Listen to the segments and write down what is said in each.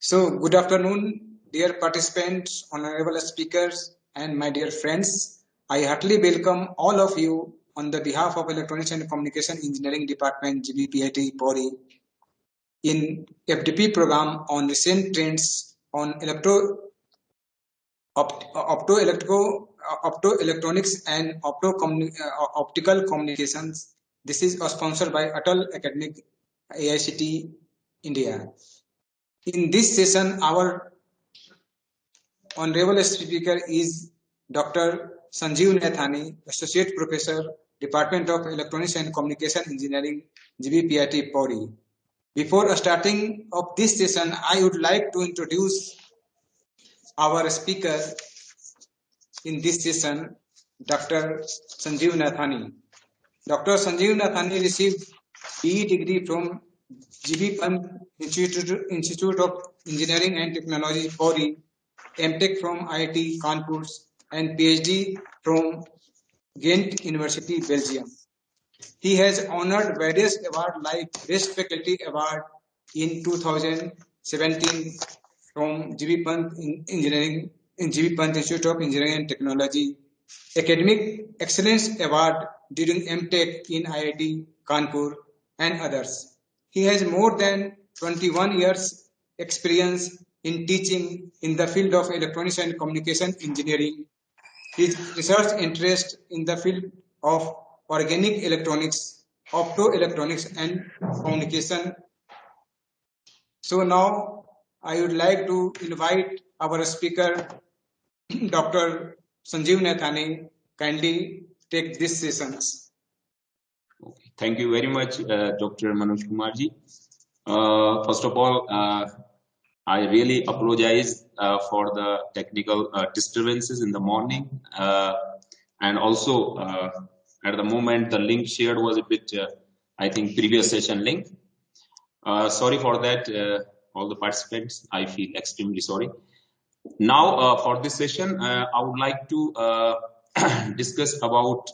So, good afternoon, dear participants, honorable speakers, and my dear friends. I heartily welcome all of you on the behalf of Electronics and Communication Engineering Department, GBPIET, Pauri, in FDP program on recent trends on optoelectronics and optical communications. This is sponsored by Atal Academic AICT India. In this session, our honorable speaker is Dr. Sanjeev Naithani, Associate Professor, Department of Electronics and Communication Engineering, GBPIET, Pauri. Before starting of this session, I would like to introduce our speaker in this session, Dr. Sanjeev Naithani. Dr. Sanjeev Naithani received BE degree from GBPIET Institute of Engineering and Technology, Pauri, MTech from IIT Kanpur, and PhD from Ghent University, Belgium. He has honored various awards like Best Faculty Award in 2017 from GBPIET Institute of Engineering and Technology, Academic Excellence Award during MTech in IIT Kanpur, and others. He has more than 21 years experience in teaching in the field of electronics and communication engineering. His research interest in the field of organic electronics, optoelectronics, and communication. So now I would like to invite our speaker, Dr. Sanjeev Naithani, kindly take this sessions. Okay. Thank you very much, Dr. Manoj Kumarji. First of all, I really apologize for the technical disturbances in the morning, and also at the moment the link shared was a bit, I think, previous session link. Sorry for that, all the participants. I feel extremely sorry. Now, for this session, I would like to discuss about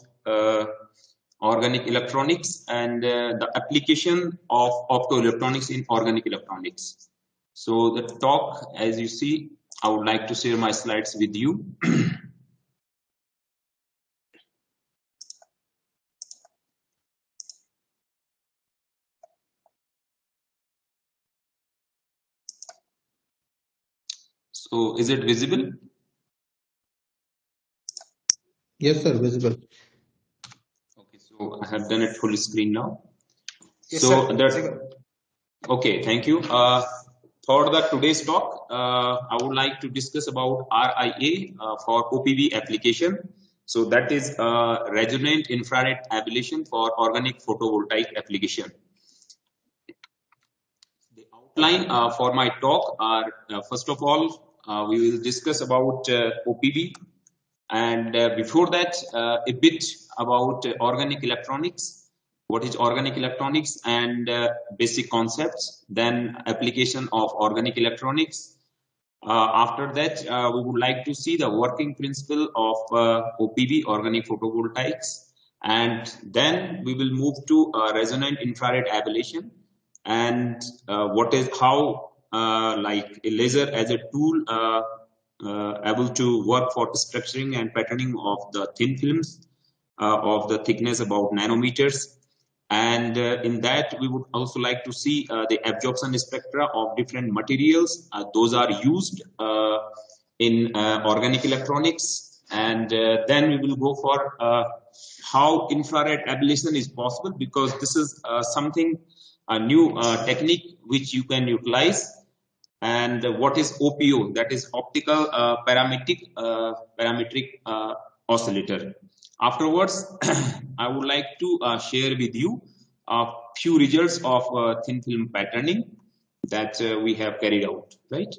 organic electronics and the application of optoelectronics in organic electronics. So the talk, as you see, I would like to share my slides with you. So is it visible? Yes, sir, visible. Okay, so I have done it full screen now. Yes, so sir. that, okay, thank you. For the today's talk, I would like to discuss about RIA for OPV application. So that is resonant infrared ablation for organic photovoltaic application. The outline for my talk are, first of all, we will discuss about OPV, and before that, a bit about organic electronics. What is organic electronics and basic concepts, then application of organic electronics. After that, we would like to see the working principle of OPV, organic photovoltaics, and then we will move to resonant infrared ablation and what is how like a laser as a tool able to work for structuring and patterning of the thin films of the thickness about nanometers. And in that, we would also like to see the absorption spectra of different materials. Those are used in organic electronics. And then we will go for how infrared ablation is possible, because this is something, a new technique which you can utilize. And what is OPO? That is optical parametric oscillator. Afterwards, I would like to share with you a few results of thin film patterning that we have carried out, right?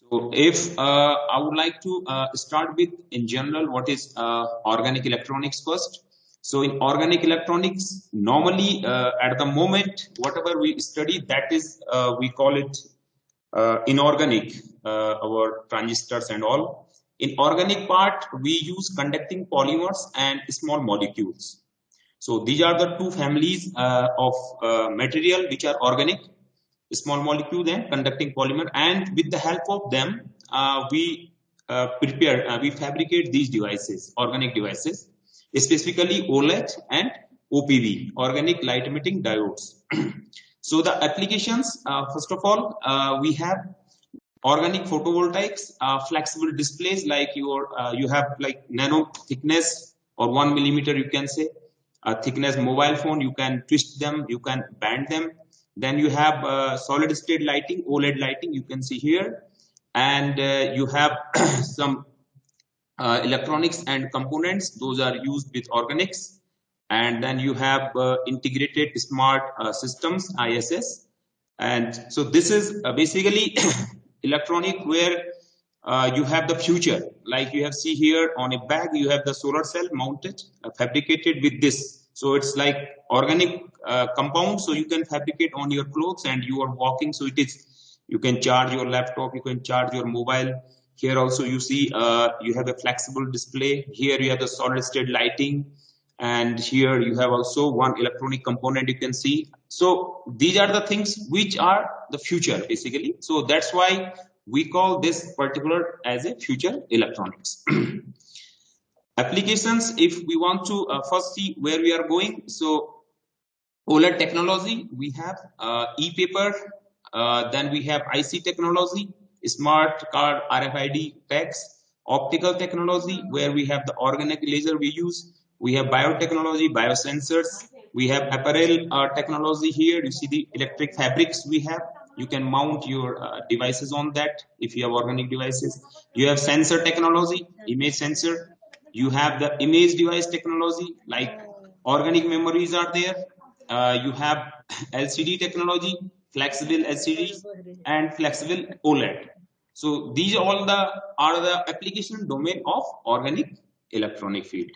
So if I would like to start with, in general, what is organic electronics first. So in organic electronics, normally at the moment, whatever we study, that is, we call it inorganic, our transistors and all. In organic part, we use conducting polymers and small molecules. So these are the two families of material which are organic. small molecule and conducting polymer, and with the help of them, we fabricate these devices, organic devices, specifically OLED and OPV, organic light emitting diodes. So the applications, first of all, we have organic photovoltaics, flexible displays, like you have like nano thickness or 1 millimeter, you can say, thickness mobile phone, you can twist them, you can bend them. Then you have solid state lighting, OLED lighting, you can see here. And you have some electronics and components, those are used with organics. And then you have integrated smart systems, ISS. And so this is basically electronic where you have the future. Like you have see here on a bag, you have the solar cell mounted, fabricated with this. So it's like organic compound, so you can fabricate on your clothes and you are walking. So it is, you can charge your laptop, you can charge your mobile. Here also you see you have a flexible display. Here you have the solid state lighting. And here you have also one electronic component you can see. So these are the things which are the future basically. So that's why we call this particular as a future electronics. Applications, if we want to first see where we are going. So OLED technology, we have e-paper, then we have IC technology, smart card RFID tags, optical technology where we have the organic laser we use. We have biotechnology, biosensors. We have apparel technology here. You see the electric fabrics we have. You can mount your devices on that if you have organic devices. You have sensor technology, image sensor. You have the image device technology, like organic memories are there. You have LCD technology, flexible LCD, and flexible OLED. So these all are the application domain of organic electronic field.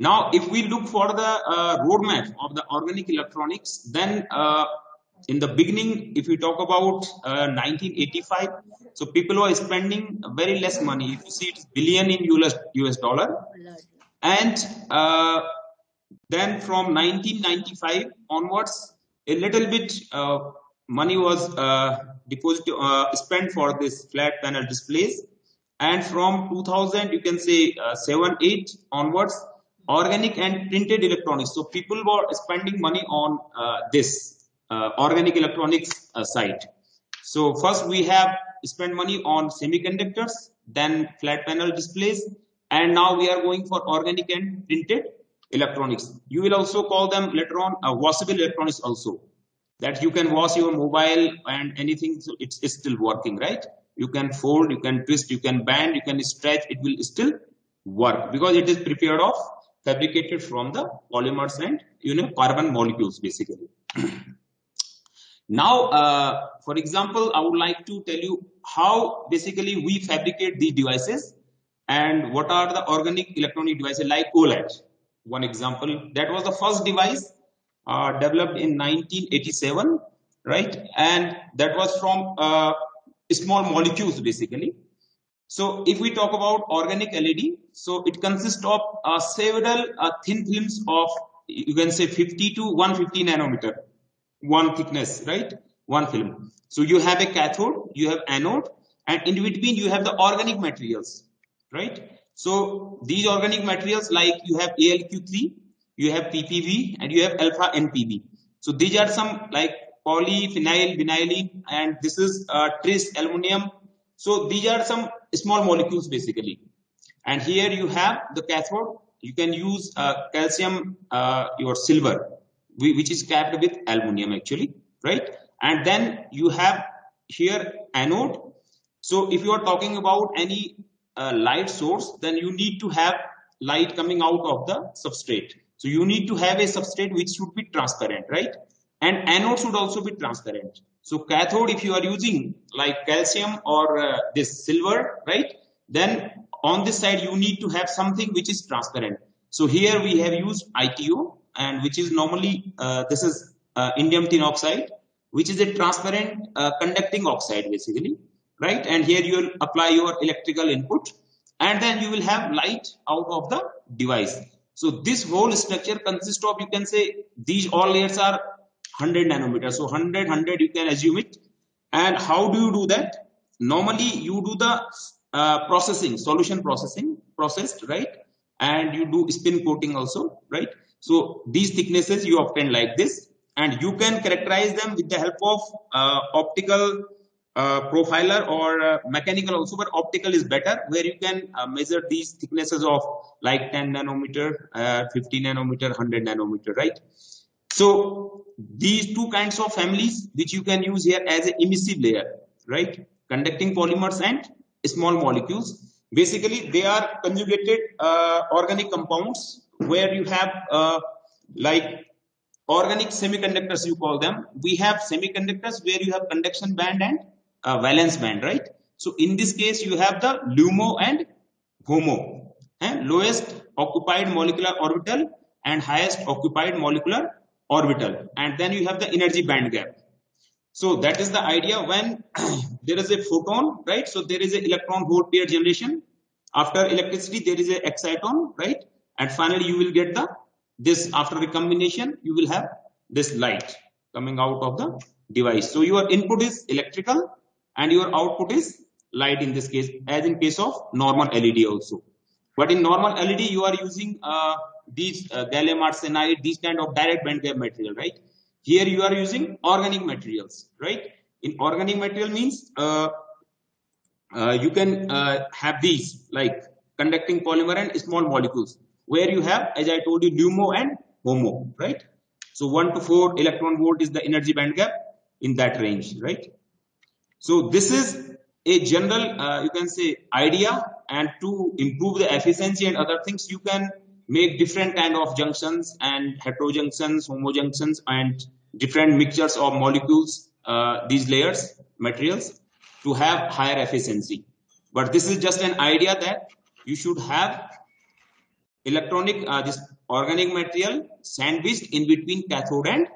Now, if we look for the roadmap of the organic electronics, then in the beginning, if we talk about 1985, so people were spending very less money. If you see, it's billion in US dollar. And then from 1995 onwards, a little bit money was spent for this flat panel displays. And from 2000, you can say 7-8 onwards, organic and printed electronics. So people were spending money on this organic electronics side. So first we have spent money on semiconductors, then flat panel displays, and now we are going for organic and printed electronics. You will also call them later on washable electronics also, that you can wash your mobile and anything, so it's still working, right? You can fold, you can twist, you can bend, you can stretch, it will still work because it is prepared of, fabricated from the polymers and carbon molecules basically. Now, for example, I would like to tell you how basically we fabricate these devices and what are the organic electronic devices like OLED. One example, that was the first device developed in 1987, right? And that was from small molecules basically. So if we talk about organic LED, so it consists of several thin films of, you can say 50 to 150 nanometer, one thickness, right? One film. So you have a cathode, you have anode, and in between you have the organic materials, right? So these organic materials, like you have ALQ3, you have PPV, and you have alpha NPV. So these are some like polyphenyl, vinylene, and this is tris aluminum. So these are some small molecules basically. And here you have the cathode. You can use calcium, your silver, which is capped with aluminum actually, right? And then you have here anode. So if you are talking about any light source, then you need to have light coming out of the substrate. So you need to have a substrate which should be transparent, right? And anode should also be transparent. So cathode, if you are using like calcium or this silver, right? Then on this side, you need to have something which is transparent. So here we have used ITO, and which is normally, this is indium tin oxide, which is a transparent conducting oxide basically, right? And here you will apply your electrical input, and then you will have light out of the device. So this whole structure consists of, you can say, these all layers are 100 nanometers. So 100, you can assume it. And how do you do that? Normally, you do the solution processed, right? And you do spin coating also, right? So these thicknesses you obtain like this, and you can characterize them with the help of optical profiler or mechanical also, but optical is better, where you can measure these thicknesses of like 10 nanometer, 50 nanometer, 100 nanometer, right? So these two kinds of families which you can use here as an emissive layer, right? Conducting polymers and small molecules. Basically, they are conjugated organic compounds where you have like organic semiconductors, you call them. We have semiconductors where you have conduction band and valence band, right? So in this case, you have the LUMO and HOMO, lowest occupied molecular orbital and highest occupied molecular orbital, and then you have the energy band gap. So that is the idea when there is a photon, right? So there is an electron hole pair generation. After electricity, there is an exciton, right? And finally, you will get this after recombination, you will have this light coming out of the device. So your input is electrical and your output is light in this case, as in case of normal LED also. But in normal LED, you are using these gallium arsenide, these kind of direct band gap material, right? Here you are using organic materials, right? In organic material means you can have these like conducting polymer and small molecules, where you have, as I told you, LUMO and HOMO, right? So 1 to 4 electron volt is the energy band gap in that range, right? So this is a general, you can say, idea, and to improve the efficiency and other things, you can make different kind of junctions and heterojunctions, homojunctions, and different mixtures of molecules, these layers, materials, to have higher efficiency. But this is just an idea that you should have electronic, this organic material sandwiched in between cathode and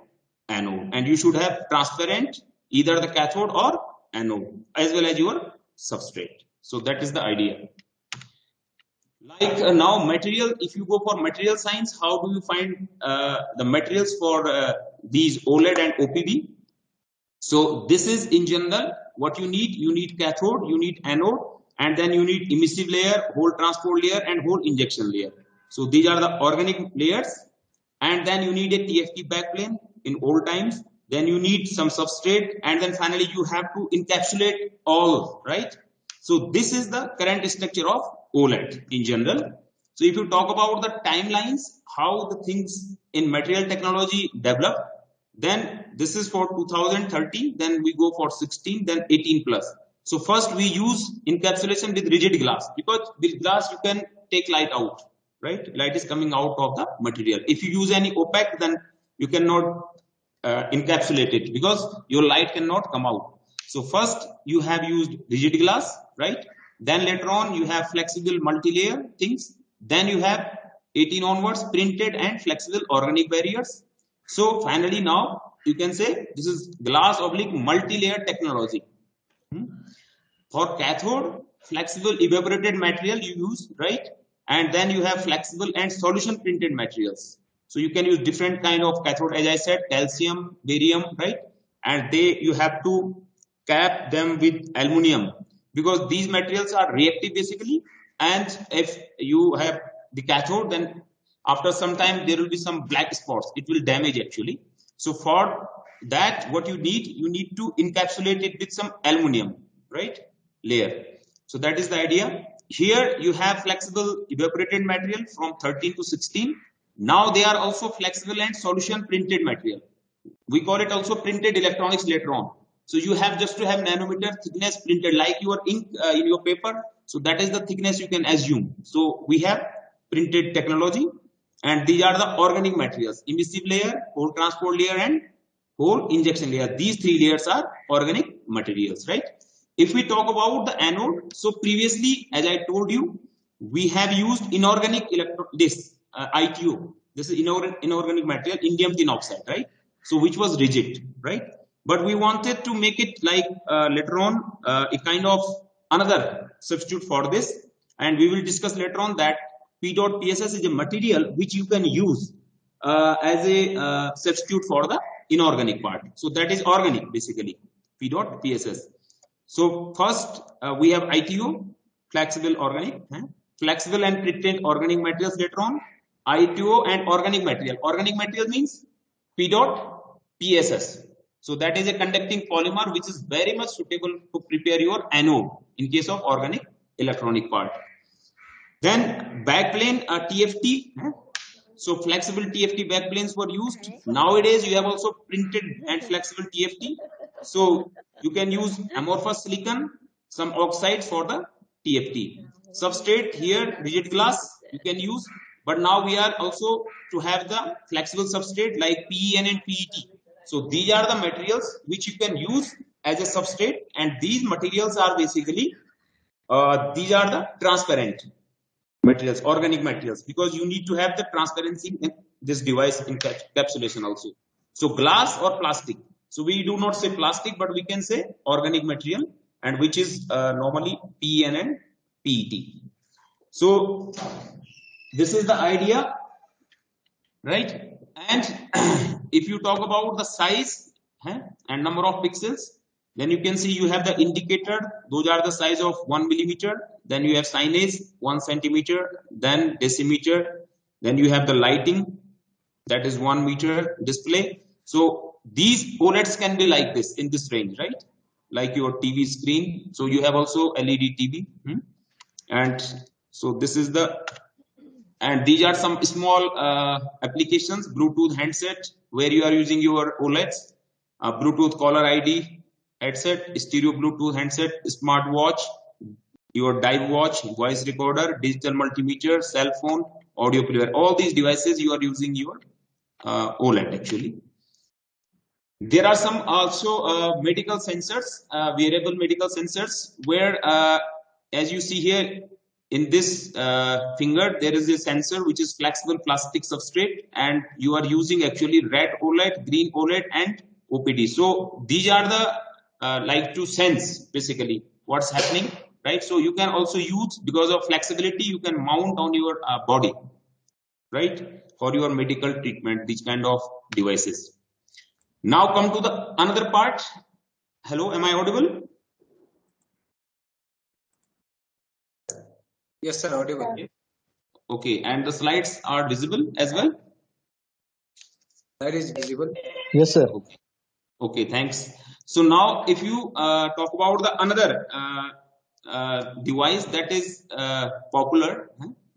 anode, and you should have transparent either the cathode or anode as well as your substrate. So that is the idea. Like now material, if you go for material science, how do you find the materials for these OLED and OPV? So this is in general what you need cathode, you need anode, and then you need emissive layer, hole transport layer, and hole injection layer. So these are the organic layers, and then you need a TFT backplane in old times. Then you need some substrate, and then finally you have to encapsulate all, right? So this is the current structure of OLED in general. So if you talk about the timelines, how the things in material technology develop, then this is for 2030, then we go for 16, then 18 plus. So first we use encapsulation with rigid glass, because with glass you can take light out, right? Light is coming out of the material. If you use any opaque, then you cannot encapsulate it, because your light cannot come out. So first you have used rigid glass, right? Then later on you have flexible multi-layer things. Then you have 18 onwards printed and flexible organic barriers. So finally now you can say this is glass oblique multi-layer technology. For cathode, flexible evaporated material you use, right? And then you have flexible and solution printed materials. So you can use different kind of cathode, as I said, calcium, barium, right? And you have to cap them with aluminum, because these materials are reactive basically. And if you have the cathode, then after some time there will be some black spots. It will damage actually. So for that, what you need to encapsulate it with some aluminum, right? Layer. So that is the idea. Here you have flexible evaporated material from 13 to 16. Now they are also flexible and solution printed material. We call it also printed electronics later on. So you have just to have nanometer thickness printed like your ink in your paper. So that is the thickness you can assume. So we have printed technology, and these are the organic materials: emissive layer, hole transport layer, and hole injection layer. These three layers are organic materials, right? If we talk about the anode, so previously, as I told you, we have used inorganic ITO. This is inorganic material, indium tin oxide, right? So which was rigid, right? But we wanted to make it like later on a kind of another substitute for this, and we will discuss later on that P.PSS is a material which you can use as a substitute for the inorganic part. So that is organic basically, P dot PSS. So first we have ITO, flexible organic, flexible and pretend organic materials later on, ITO and organic material. Organic material means P dot PSS. So that is a conducting polymer which is very much suitable to prepare your anode in case of organic electronic part. Then backplane TFT. So flexible TFT backplanes were used. Nowadays you have also printed and flexible TFT. So you can use amorphous silicon, some oxides for the TFT. Substrate here, rigid glass you can use. But now we are also to have the flexible substrate like PEN and PET. So these are the materials which you can use as a substrate, and these materials are basically these are the transparent materials, organic materials, because you need to have the transparency in this device encapsulation also. So glass or plastic. So we do not say plastic, but we can say organic material, and which is normally PEN and PET. So this is the idea, right? And if you talk about the size and number of pixels, then you can see you have the indicator. Those are the size of 1 millimeter. Then you have signage 1 centimeter. Then decimeter. Then you have the lighting, that is 1 meter display. So these OLEDs can be like this in this range, right? Like your TV screen. So you have also LED TV. And so this is the, and these are some small applications, Bluetooth handset where you are using your OLEDs, Bluetooth caller ID headset, stereo Bluetooth handset, smart watch, your dive watch, voice recorder, digital multimeter, cell phone, audio player. All these devices you are using your OLED actually. There are some also medical sensors, wearable medical sensors, where as you see here in this finger, there is a sensor which is flexible plastic substrate, and you are using actually red OLED, green OLED, and OPD. So these are the like to sense basically what's happening, right? So you can also use, because of flexibility, you can mount on your body, right, for your medical treatment, these kind of devices. Now come to the another part. Hello, am I audible? Yes, sir, audible. Okay, and the slides are visible as well? That is visible. Yes, sir. Okay, thanks. So now if you talk about the another device that is popular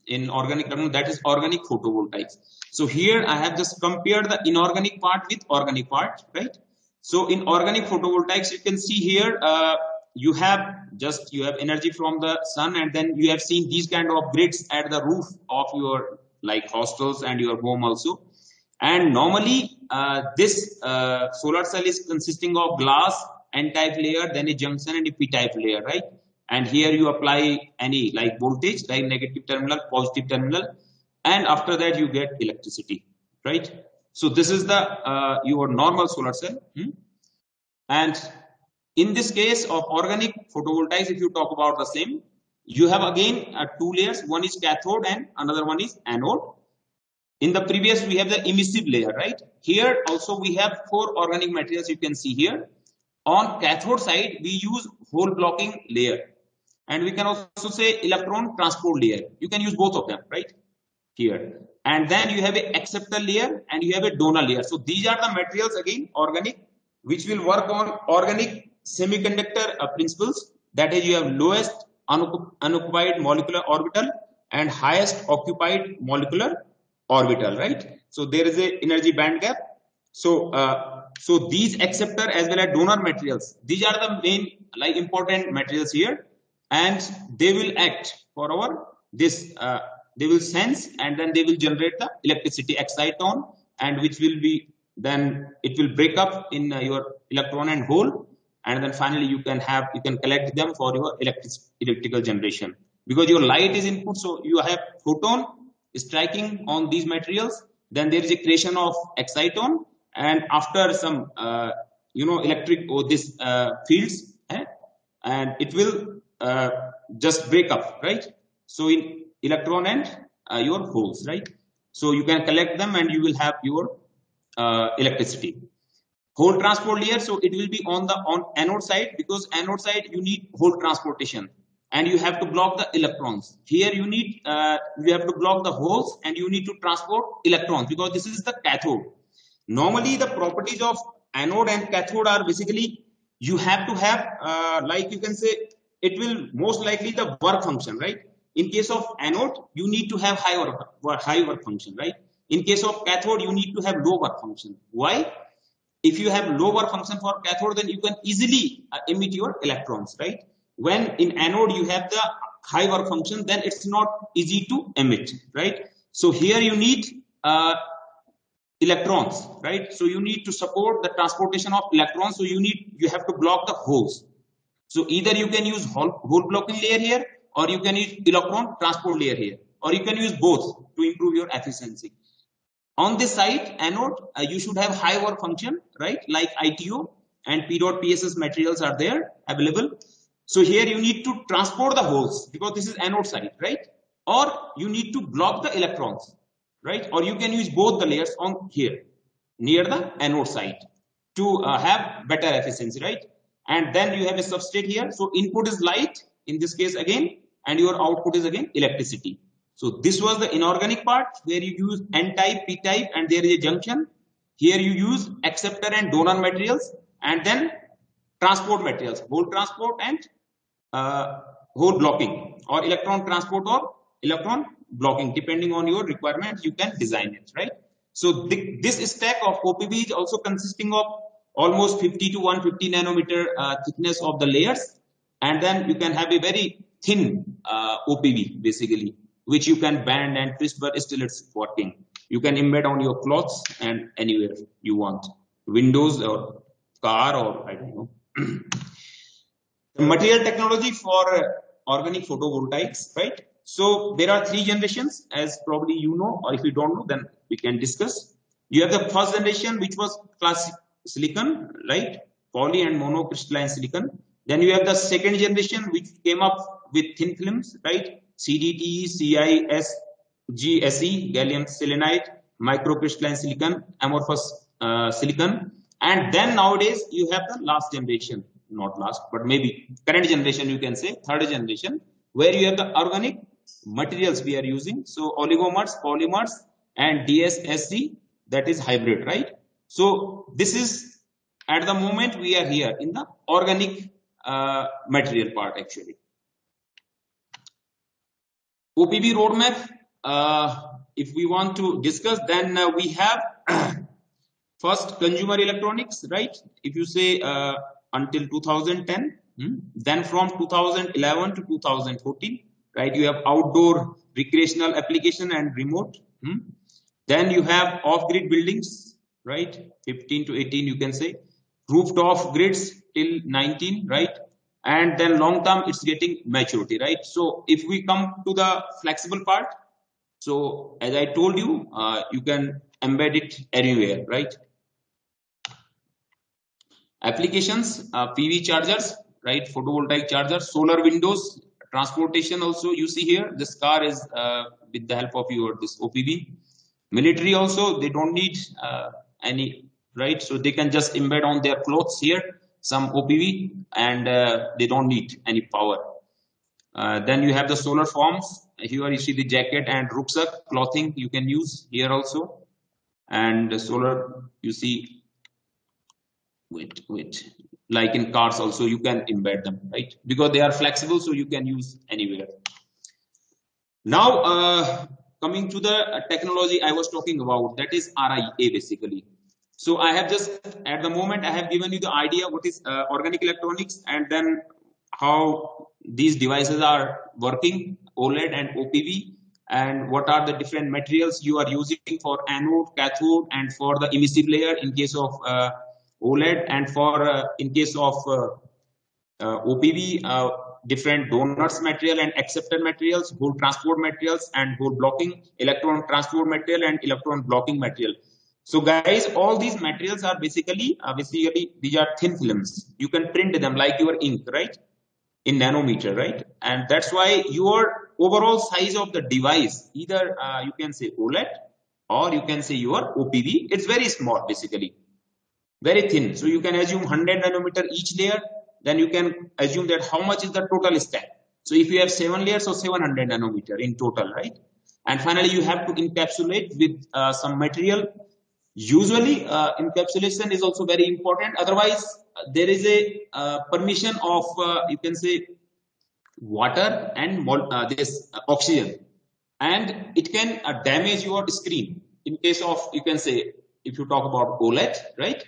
in organic, that is organic photovoltaics. So here I have just compared the inorganic part with organic part, right? So in organic photovoltaics, you can see here you have energy from the sun, and then you have seen these kind of grids at the roof of your like hostels and your home also. And normally this solar cell is consisting of glass N-type layer, then a junction and a P-type layer, right? And here you apply any like voltage, like negative terminal, positive terminal, and after that you get electricity, right? So this is the your normal solar cell. And in this case of organic photovoltaics, if you talk about the same, you have again two layers. One is cathode and another one is anode. In the previous, we have the emissive layer, right? Here also we have 4 organic materials you can see here. On cathode side, we use hole blocking layer. And we can also say electron transport layer. You can use both of them, right? Here. And then you have an acceptor layer and you have a donor layer. So these are the materials again, organic, which will work on organic semiconductor principles. That is, you have lowest unoccupied molecular orbital and highest occupied molecular orbital, right? So there is a energy band gap. So so these acceptor as well as donor materials, these are the main like important materials here, and they will act for our this they will sense, and then they will generate the electricity exciton, and which will be then it will break up in your electron and hole, and then finally you can collect them for your electrical generation, because your light is input. So you have photon striking on these materials, then there is a creation of exciton, and after some electric or this fields, and it will just break up, right? So in electron and your holes, right? So you can collect them and you will have your electricity. hole transport layer. So it will be on the anode side, because anode side you need hole transportation and you have to block the electrons. Here you need you have to block the holes and you need to transport electrons, because this is the cathode. Normally the properties of anode and cathode are basically you have to have like you can say it will most likely the work function, right? In case of anode you need to have high work function, right? In case of cathode you need to have low work function. Why? If you have low work function for cathode, then you can easily emit your electrons, right? When in anode you have the high work function, then it's not easy to emit, right? So here you need electrons, right? So you need to support the transportation of electrons. So you have to block the holes. So either you can use hole blocking layer here, or you can use electron transport layer here, or you can use both to improve your efficiency. On this side, anode, you should have high work function, right? Like ITO and PEDOT-PSS materials are there available. So here you need to transport the holes, because this is anode side, right? Or you need to block the electrons, right? Or you can use both the layers on here near the anode side to have better efficiency, right? And then you have a substrate here. So input is light in this case again, and your output is again electricity. So this was the inorganic part where you use N-type, P-type, and there is a junction. Here you use acceptor and donor materials, and then transport materials, hole transport and hole blocking, or electron transport or electron blocking, depending on your requirements, you can design it, right? So this stack of OPV is also consisting of almost 50 to 150 nanometer thickness of the layers, and then you can have a very thin OPV basically, which you can bend and twist, but still it's working. You can embed on your clothes and anywhere you want, windows or car or I don't know. The material technology for organic photovoltaics, right? So there are 3 generations, as probably you know, or if you don't know, then we can discuss. You have the first generation, which was classic silicon, right? Poly and monocrystalline silicon. Then you have the second generation, which came up with thin films, right? CDT, CIS, GSE, gallium selenide, microcrystalline silicon, amorphous silicon. And then nowadays you have the last generation, not last, but maybe current generation, you can say third generation, where you have the organic materials we are using. So oligomers, polymers, and DSSC, that is hybrid, right? So this is at the moment we are here in the organic material part actually. OPV roadmap, if we want to discuss, then we have first consumer electronics, right? If you say until 2010, then from 2011 to 2014, right? You have outdoor recreational application and remote. Then you have off-grid buildings, right? 15 to 18, you can say. Rooftop grids till 19, right? And then long term, it's getting maturity, right? So if we come to the flexible part, so as I told you, you can embed it anywhere, right? Applications, PV chargers, right? Photovoltaic chargers, solar windows, transportation also you see here. This car is with the help of this OPV. Military also, they don't need any, right? So they can just embed on their clothes here some OPV, and they don't need any power. Then you have the solar forms. Here you see the jacket and rucksack clothing you can use here also. And the solar, you see, wait, like in cars also you can embed them, right? Because they are flexible, so you can use anywhere. Now coming to the technology I was talking about, that is RIA basically. So I have just at the moment I have given you the idea what is organic electronics, and then how these devices are working, OLED and OPV, and what are the different materials you are using for anode, cathode, and for the emissive layer in case of OLED, and for in case of OPV, different donors material and acceptor materials, hole transport materials, and hole blocking, electron transport material, and electron blocking material. So guys, all these materials are basically these are thin films. You can print them like your ink, right? In nanometer, right? And that's why your overall size of the device, either you can say OLED or you can say your OPV, it's very small basically. very thin. So you can assume 100 nanometer each layer. Then you can assume that how much is the total stack. So if you have 7 layers, so 700 nanometer in total, right? And finally, you have to encapsulate with some material. Usually, encapsulation is also very important. Otherwise, there is a permission of, you can say, water and this oxygen. And it can damage your screen. In case of, you can say, if you talk about OLED, right?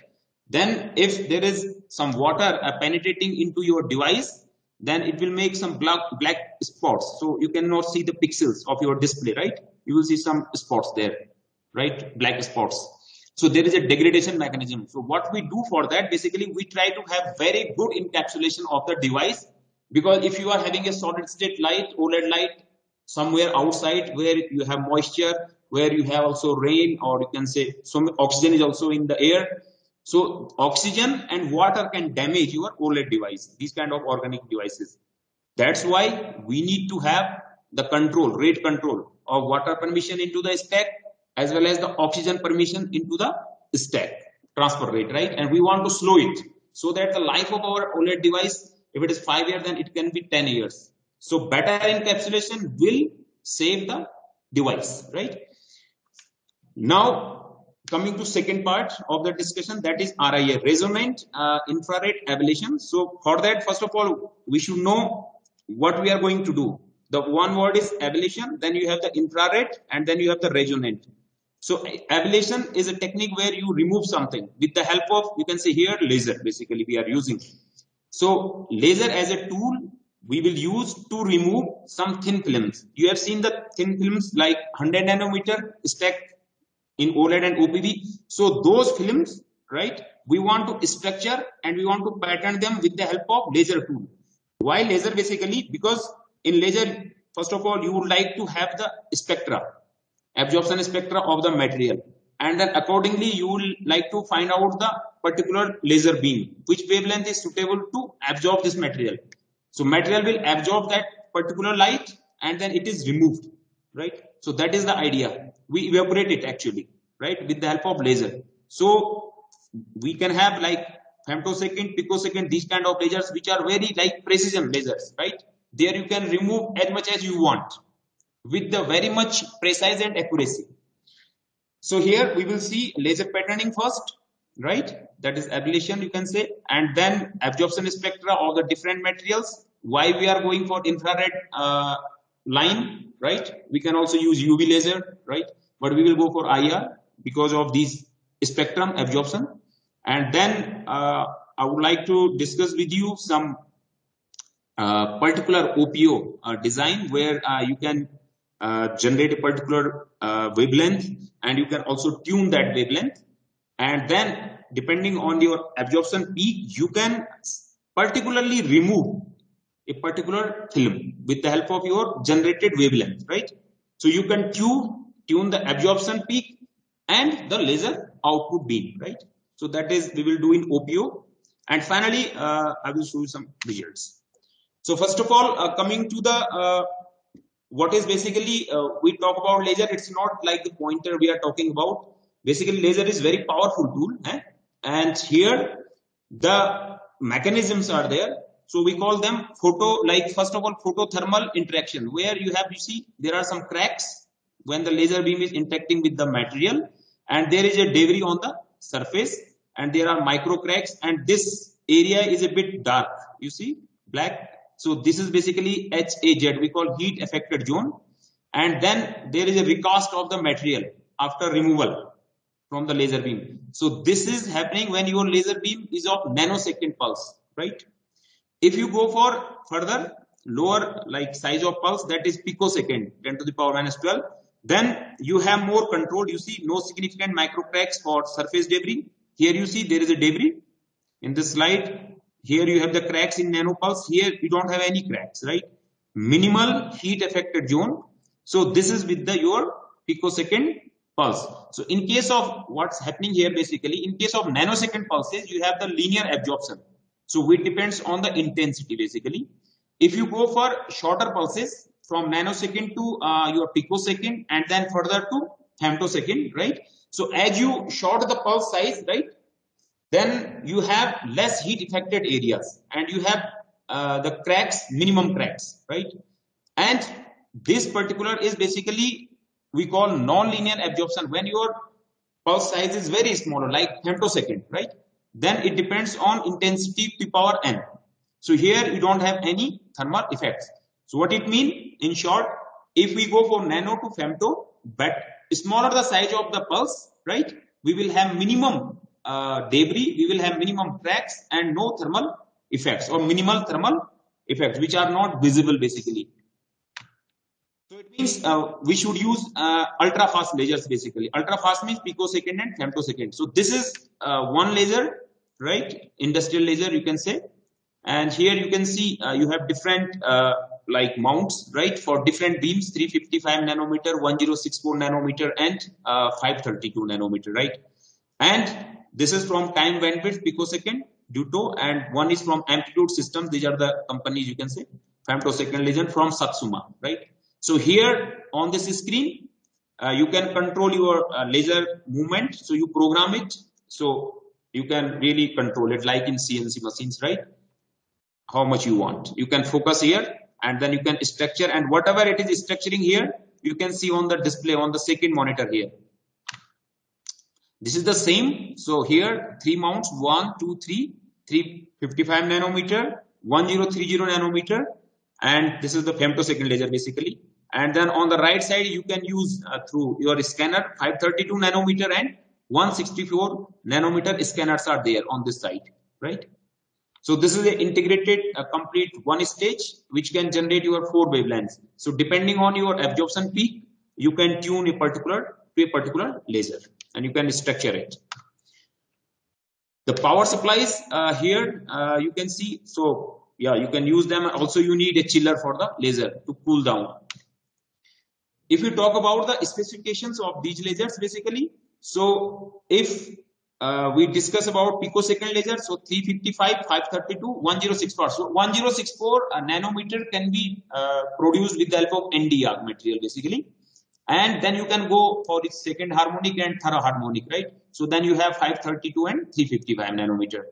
Then if there is some water penetrating into your device, then it will make some black spots. So you cannot see the pixels of your display, right? You will see some spots there, right? Black spots. So there is a degradation mechanism. So what we do for that, basically, we try to have very good encapsulation of the device. Because if you are having a solid state light, OLED light, somewhere outside where you have moisture, where you have also rain, or you can say some oxygen is also in the air. So oxygen and water can damage your OLED device, these kind of organic devices. That's why we need to have the control, rate control of water permission into the stack, as well as the oxygen permission into the stack, transfer rate, right? And we want to slow it so that the life of our OLED device, if it is 5 years, then it can be 10 years. So better encapsulation will save the device, right? Now, coming to second part of the discussion, that is RIA, resonant infrared ablation. So for that, first of all, we should know what we are going to do. The one word is ablation, then you have the infrared, and then you have the resonant. So ablation is a technique where you remove something with the help of, you can say here, laser, basically we are using. So laser as a tool, we will use to remove some thin films. You have seen the thin films like 100 nanometer stack in OLED and OPV. So those films, right, we want to structure and we want to pattern them with the help of laser tool. Why laser? Basically, because in laser, first of all, you would like to have the spectra, absorption spectra of the material. And then accordingly, you will like to find out the particular laser beam, which wavelength is suitable to absorb this material. So material will absorb that particular light and then it is removed, right? So that is the idea. We evaporate it actually, right, with the help of laser. So we can have like femtosecond, picosecond, these kind of lasers which are very like precision lasers, right? There you can remove as much as you want with the very much precise and accuracy. So here we will see laser patterning first, right? That is ablation, you can say, and then absorption spectra of the different materials. Why we are going for infrared line, right? We can also use UV laser, right? But we will go for IR because of these spectrum absorption. And then I would like to discuss with you some particular OPO design where you can generate a particular wavelength, and you can also tune that wavelength. And then depending on your absorption peak, you can particularly remove a particular film with the help of your generated wavelength, right? So you can tune the absorption peak and the laser output beam, right? So that is we will do in OPO. And finally, I will show you some results. So first of all, coming to the what is basically we talk about laser. It's not like the pointer we are talking about. Basically, laser is very powerful tool, and here the mechanisms are there. So we call them first of all, photothermal interaction, where you see there are some cracks when the laser beam is interacting with the material, and there is a debris on the surface, and there are micro cracks, and this area is a bit dark. You see, black. So this is basically HAZ, we call heat affected zone. And then there is a recast of the material after removal from the laser beam. So this is happening when your laser beam is of nanosecond pulse, right? If you go for further lower like size of pulse, that is picosecond, 10 to the power minus 12, then you have more control. You see no significant micro cracks for surface debris. Here you see there is a debris in this slide. Here you have the cracks in nanopulse. Here you don't have any cracks, right? Minimal heat affected zone. So this is with your picosecond pulse. So in case of what's happening here, basically, in case of nanosecond pulses, you have the linear absorption. So it depends on the intensity, basically. If you go for shorter pulses from nanosecond to your picosecond and then further to femtosecond, right? So as you short the pulse size, right? then you have less heat affected areas, and you have the cracks, minimum cracks, right? And this particular is basically we call non-linear absorption. When your pulse size is very small, like femtosecond, right? Then it depends on intensity to power n. So here you don't have any thermal effects. So what it means, in short, if we go for nano to femto, but smaller the size of the pulse, right? We will have minimum debris, we will have minimum cracks and no thermal effects or minimal thermal effects, which are not visible basically. So it means we should use ultra fast lasers basically. Ultra fast means picosecond and femtosecond. So this is one laser, right? Industrial laser, you can say. And here you can see you have different like mounts, right? For different beams, 355 nanometer, 1064 nanometer, and 532 nanometer, right? And this is from time bandwidth picosecond, Duto, and one is from amplitude systems. These are the companies, you can say, femtosecond laser from Satsuma, right? So here on this screen, you can control your laser movement. So you program it. So you can really control it like in CNC machines, right? How much you want. You can focus here and then you can structure, and whatever it is structuring here, you can see on the display on the second monitor here. This is the same. So here 3 mounts, 1, 2, 3, 355 nanometer, 1030 nanometer, and this is the femtosecond laser basically. And then on the right side, you can use through your scanner 532 nanometer and 164 nanometer scanners are there on this side, right? So this is an integrated complete one stage which can generate your 4 wavelengths. So depending on your absorption peak, you can tune a particular laser and you can structure it. The power supplies here you can see. So yeah, you can use them. Also, you need a chiller for the laser to cool down. If you talk about the specifications of these lasers basically, so if we discuss about picosecond laser, so 355, 532, 1064. So 1064 nanometer can be produced with the help of Nd:YAG material basically. And then you can go for its second harmonic and third harmonic, right? So then you have 532 and 355 nanometer.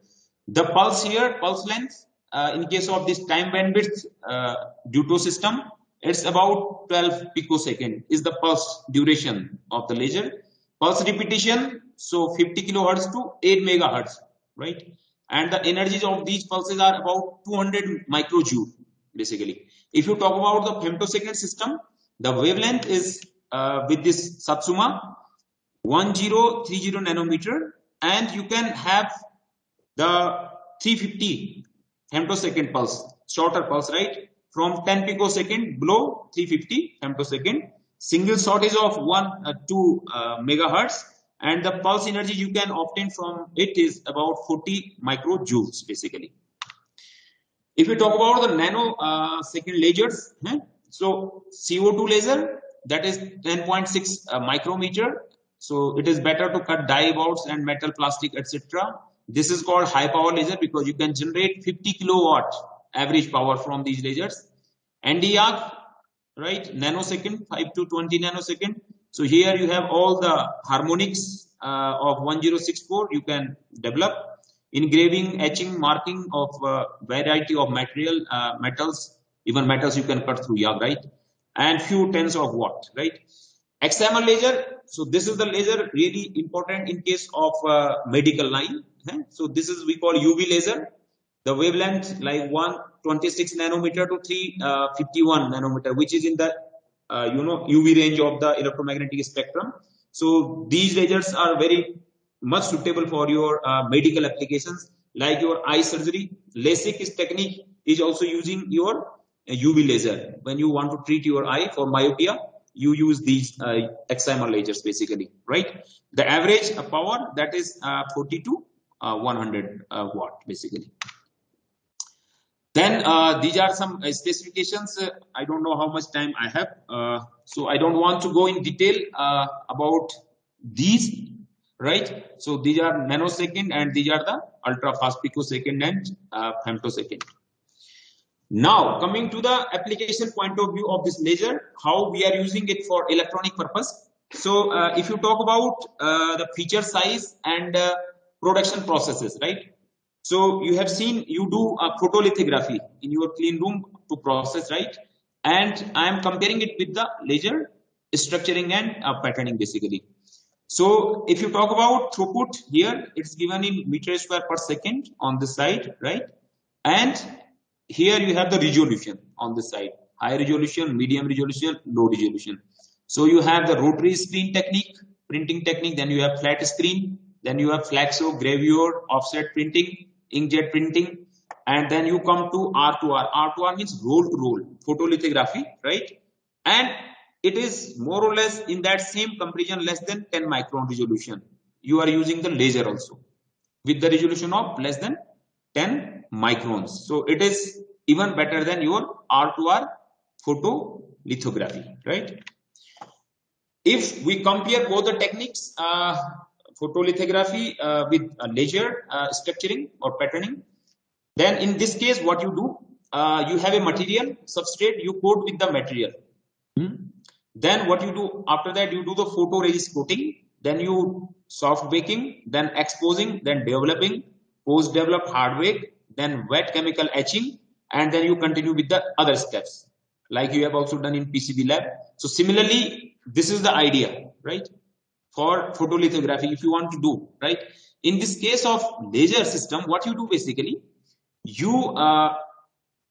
The pulse here, pulse length, in case of this time bandwidth Duto system, it's about 12 picosecond is the pulse duration of the laser. Pulse repetition, so 50 kilohertz to 8 megahertz, right? And the energies of these pulses are about 200 microjoule, basically. If you talk about the femtosecond system, the wavelength is with this Satsuma 1030 nanometer, and you can have the 350 femtosecond pulse, shorter pulse, right? From 10 picosecond below 350 femtosecond. Single shot is of 2 megahertz, and the pulse energy you can obtain from it is about 40 microjoules basically. If we talk about the nanosecond lasers, so CO2 laser, that is 10.6 micrometer. So it is better to cut die bolts and metal, plastic, etc. This is called high power laser because you can generate 50 kilowatt average power from these lasers. Nd:YAG, right? Nanosecond, 5 to 20 nanosecond. So here you have all the harmonics of 1064 you can develop. Engraving, etching, marking of variety of material, metals, even metals you can cut through YAG, right? And few tens of watt, right? XMR laser, so this is the laser really important in case of medical line. So this is we call UV laser. The wavelength like 126 nanometer to 351 nanometer, which is in the UV range of the electromagnetic spectrum. So these lasers are very much suitable for your medical applications like your eye surgery. LASIK technique is also using your UV laser. When you want to treat your eye for myopia, you use these excimer lasers basically, right? The average power that is 40 to 100 watt basically. Then these are some specifications. I don't know how much time I have, so I don't want to go in detail about these, right? So these are nanosecond and these are the ultra fast picosecond and femtosecond. Now coming to the application point of view of this laser, how we are using it for electronic purpose. So if you talk about the feature size and production processes, right? So you have seen you do a photolithography in your clean room to process, right? And I am comparing it with the laser structuring and patterning basically. So if you talk about throughput here, it's given in meters square per second on this side, right? And here you have the resolution on this side, high resolution, medium resolution, low resolution. So you have the rotary screen technique, printing technique, then you have flat screen, then you have flexo, gravure, offset printing, inkjet printing, and then you come to R2R. R2R means roll to roll, photolithography, right? And it is more or less in that same comparison less than 10 micron resolution. You are using the laser also with the resolution of less than 10 microns. So it is even better than your R2R photolithography, right? If we compare both the techniques, photolithography with laser structuring or patterning, then in this case what you do, you have a material substrate, you coat with the material. Then what you do after that, you do the photoresist coating, then you soft baking, then exposing, then developing, post develop hard bake, then wet chemical etching, and then you continue with the other steps like you have also done in PCB lab. So similarly, this is the idea, right, for photolithography if you want to do, right? In this case of laser system, what you do basically, you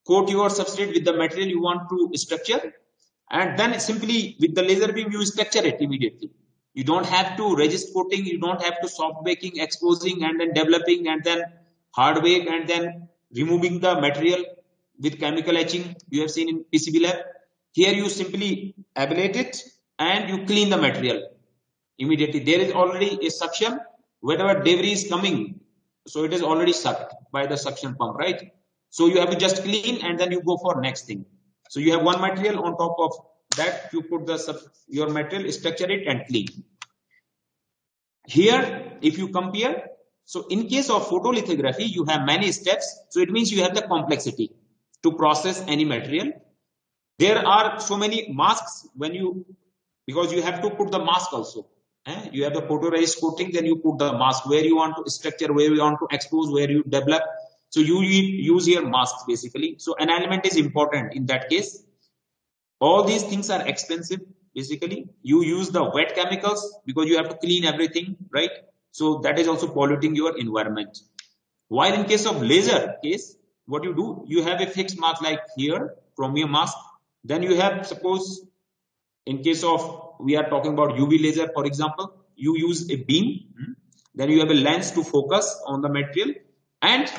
coat your substrate with the material you want to structure, and then simply with the laser beam you structure it immediately. You don't have to resist coating, you don't have to soft baking, exposing, and then developing, and then hard bake, and then removing the material with chemical etching you have seen in PCB lab. Here you simply ablate it and you clean the material immediately. There is already a suction, whatever debris is coming, so it is already sucked by the suction pump, right? So you have to just clean and then you go for next thing. So you have one material, on top of that you put your material, structure it and clean. Here if you compare, so in case of photolithography you have many steps, so it means you have the complexity to process any material. There are so many masks because you have to put the mask also. You have the photoresist coating, then you put the mask where you want to structure, where you want to expose, where you develop. So you use your masks basically. So an element is important in that case. All these things are expensive basically. You use the wet chemicals because you have to clean everything, right? So that is also polluting your environment. While in case of laser case, what you do, you have a fixed mask like here, chromium mask. Then you have, suppose in case of, we are talking about UV laser for example, you use a beam, then you have a lens to focus on the material. And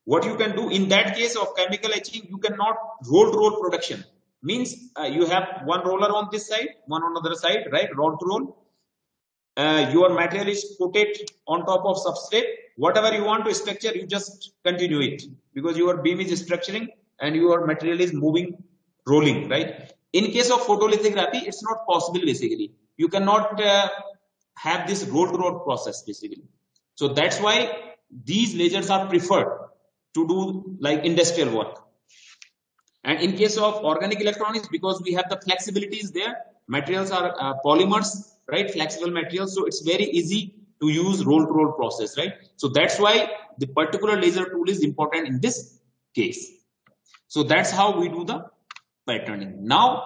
what you can do in that case of chemical etching, you cannot roll to roll production. Means you have one roller on this side, one on the other side, right? Roll to roll. Your material is coated on top of substrate. Whatever you want to structure, you just continue it because your beam is structuring and your material is moving, rolling, right? In case of photolithography, it's not possible basically. You cannot have this roll to roll process basically. So that's why these lasers are preferred to do like industrial work. And in case of organic electronics, because we have the flexibilities there, materials are polymers, right? Flexible materials. So it's very easy to use roll to roll process, right? So that's why the particular laser tool is important in this case. So that's how we do the patterning. Now,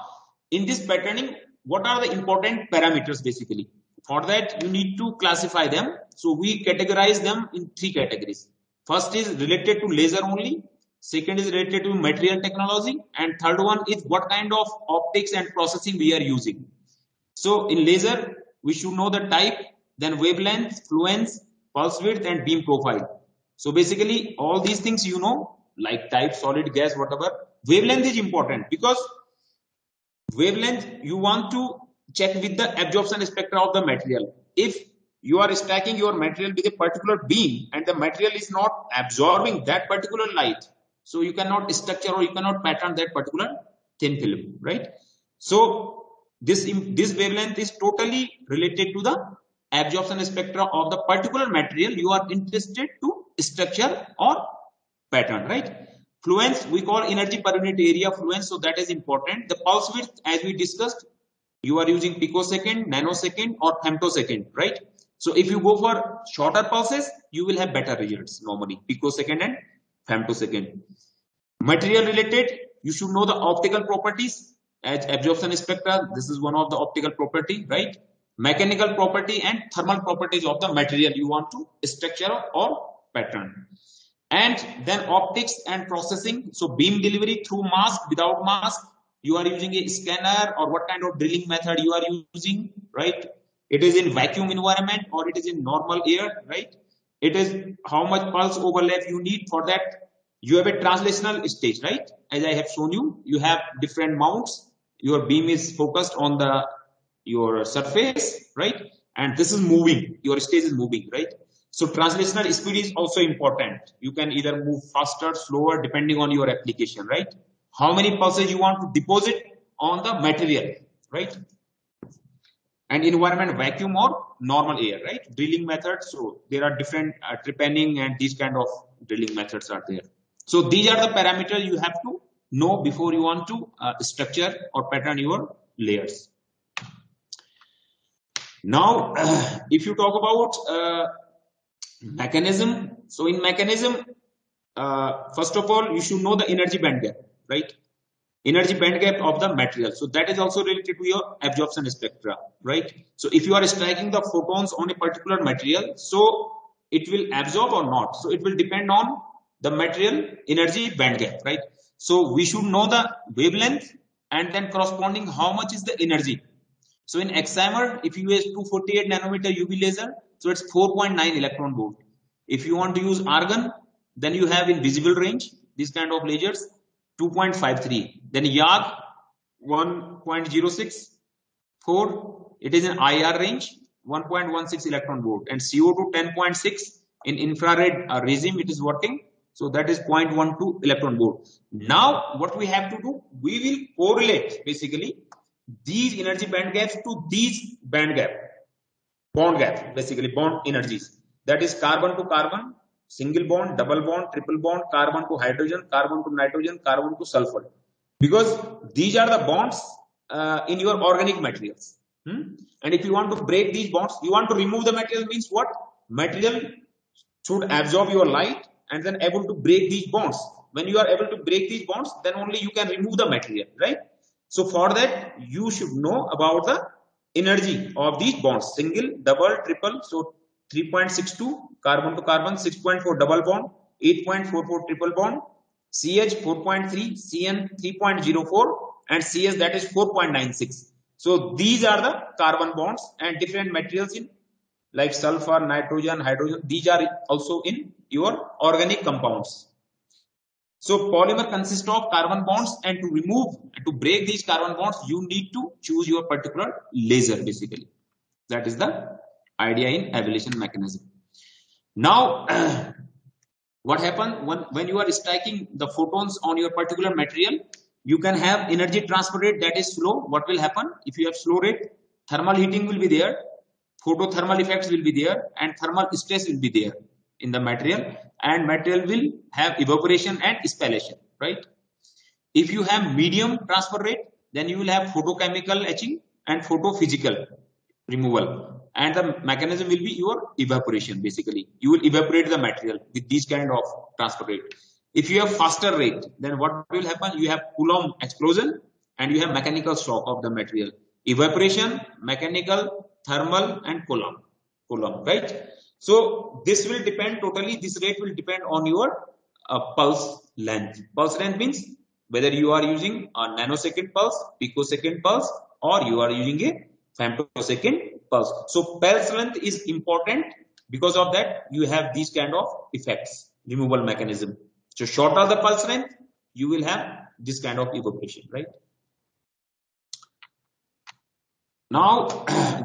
in this patterning, what are the important parameters basically? For that, you need to classify them. So we categorize them in 3 categories. First is related to laser only. Second is related to material technology. And third one is what kind of optics and processing we are using. So in laser, we should know the type, then wavelength, fluence, pulse width, and beam profile. So basically, all these things you know, like type, solid, gas, whatever. Wavelength is important because wavelength you want to check with the absorption spectra of the material. If you are stacking your material with a particular beam and the material is not absorbing that particular light, so you cannot structure or you cannot pattern that particular thin film, right? So this wavelength is totally related to the absorption spectra of the particular material you are interested to structure or pattern, right? Fluence, we call energy per unit area fluence, so that is important. The pulse width, as we discussed, you are using picosecond, nanosecond, or femtosecond, right? So if you go for shorter pulses, you will have better results normally, picosecond and femtosecond. Material related, you should know the optical properties as absorption spectra. This is one of the optical property, right? Mechanical property and thermal properties of the material you want to structure or pattern. And then optics and processing. So beam delivery through mask, without mask, you are using a scanner, or what kind of drilling method you are using, right? It is in vacuum environment or it is in normal air, right? It is how much pulse overlap you need. For that you have a translational stage, right? As I have shown you, you have different mounts. Your beam is focused on your surface, right? And this is moving, your stage is moving, right? So translational speed is also important. You can either move faster, slower, depending on your application, right? How many pulses you want to deposit on the material, right? And environment, vacuum or normal air, right? Drilling methods. So there are different trepanning and these kind of drilling methods are there. So these are the parameters you have to know before you want to structure or pattern your layers. Now, if you talk about mechanism, so in mechanism, first of all, you should know the energy band gap, right? Energy band gap of the material. So that is also related to your absorption spectra, right? So if you are striking the photons on a particular material, so it will absorb or not. So it will depend on the material energy band gap, right? So we should know the wavelength and then corresponding how much is the energy. So in excimer, if you use 248 nanometer UV laser, so it's 4.9 electron volt. If you want to use argon, then you have in visible range, these kind of lasers, 2.53. Then YAG, 1.064. It is in IR range, 1.16 electron volt. And CO2, 10.6. In infrared regime, it is working. So that is 0.12 electron volt. Now, what we have to do, we will correlate basically these energy band gaps to these band gap, bond gap, basically bond energies. That is carbon to carbon, single bond, double bond, triple bond, carbon to hydrogen, carbon to nitrogen, carbon to sulfur. Because these are the bonds in your organic materials. And if you want to break these bonds, you want to remove the material, means what? Material should absorb your light and then able to break these bonds. When you are able to break these bonds, then only you can remove the material, right? So for that, you should know about the energy of these bonds, single, double, triple. So 3.62 carbon to carbon, 6.4 double bond, 8.44 triple bond, CH 4.3, CN 3.04, and CS, that is 4.96. So these are the carbon bonds, and different materials in like sulfur, nitrogen, hydrogen, these are also in your organic compounds. So polymer consists of carbon bonds, and to remove and to break these carbon bonds, you need to choose your particular laser basically. That is the idea in ablation mechanism. Now, what happens when you are striking the photons on your particular material, you can have energy transfer rate that is slow. What will happen if you have slow rate? Thermal heating will be there, photothermal effects will be there, and thermal stress will be there in the material, and material will have evaporation and spallation, right? If you have medium transfer rate, then you will have photochemical etching and photophysical removal, and the mechanism will be your evaporation. Basically, you will evaporate the material with these kind of transfer rate. If you have faster rate, then what will happen? You have Coulomb explosion and you have mechanical shock of the material. Evaporation, mechanical, thermal, and Coulomb, right? So this will depend totally, this rate will depend on your pulse length. Pulse length means whether you are using a nanosecond pulse, picosecond pulse, or you are using a femtosecond pulse. So pulse length is important. Because of that, you have these kind of effects, removal mechanism. So shorter the pulse length, you will have this kind of evaporation, right? Now,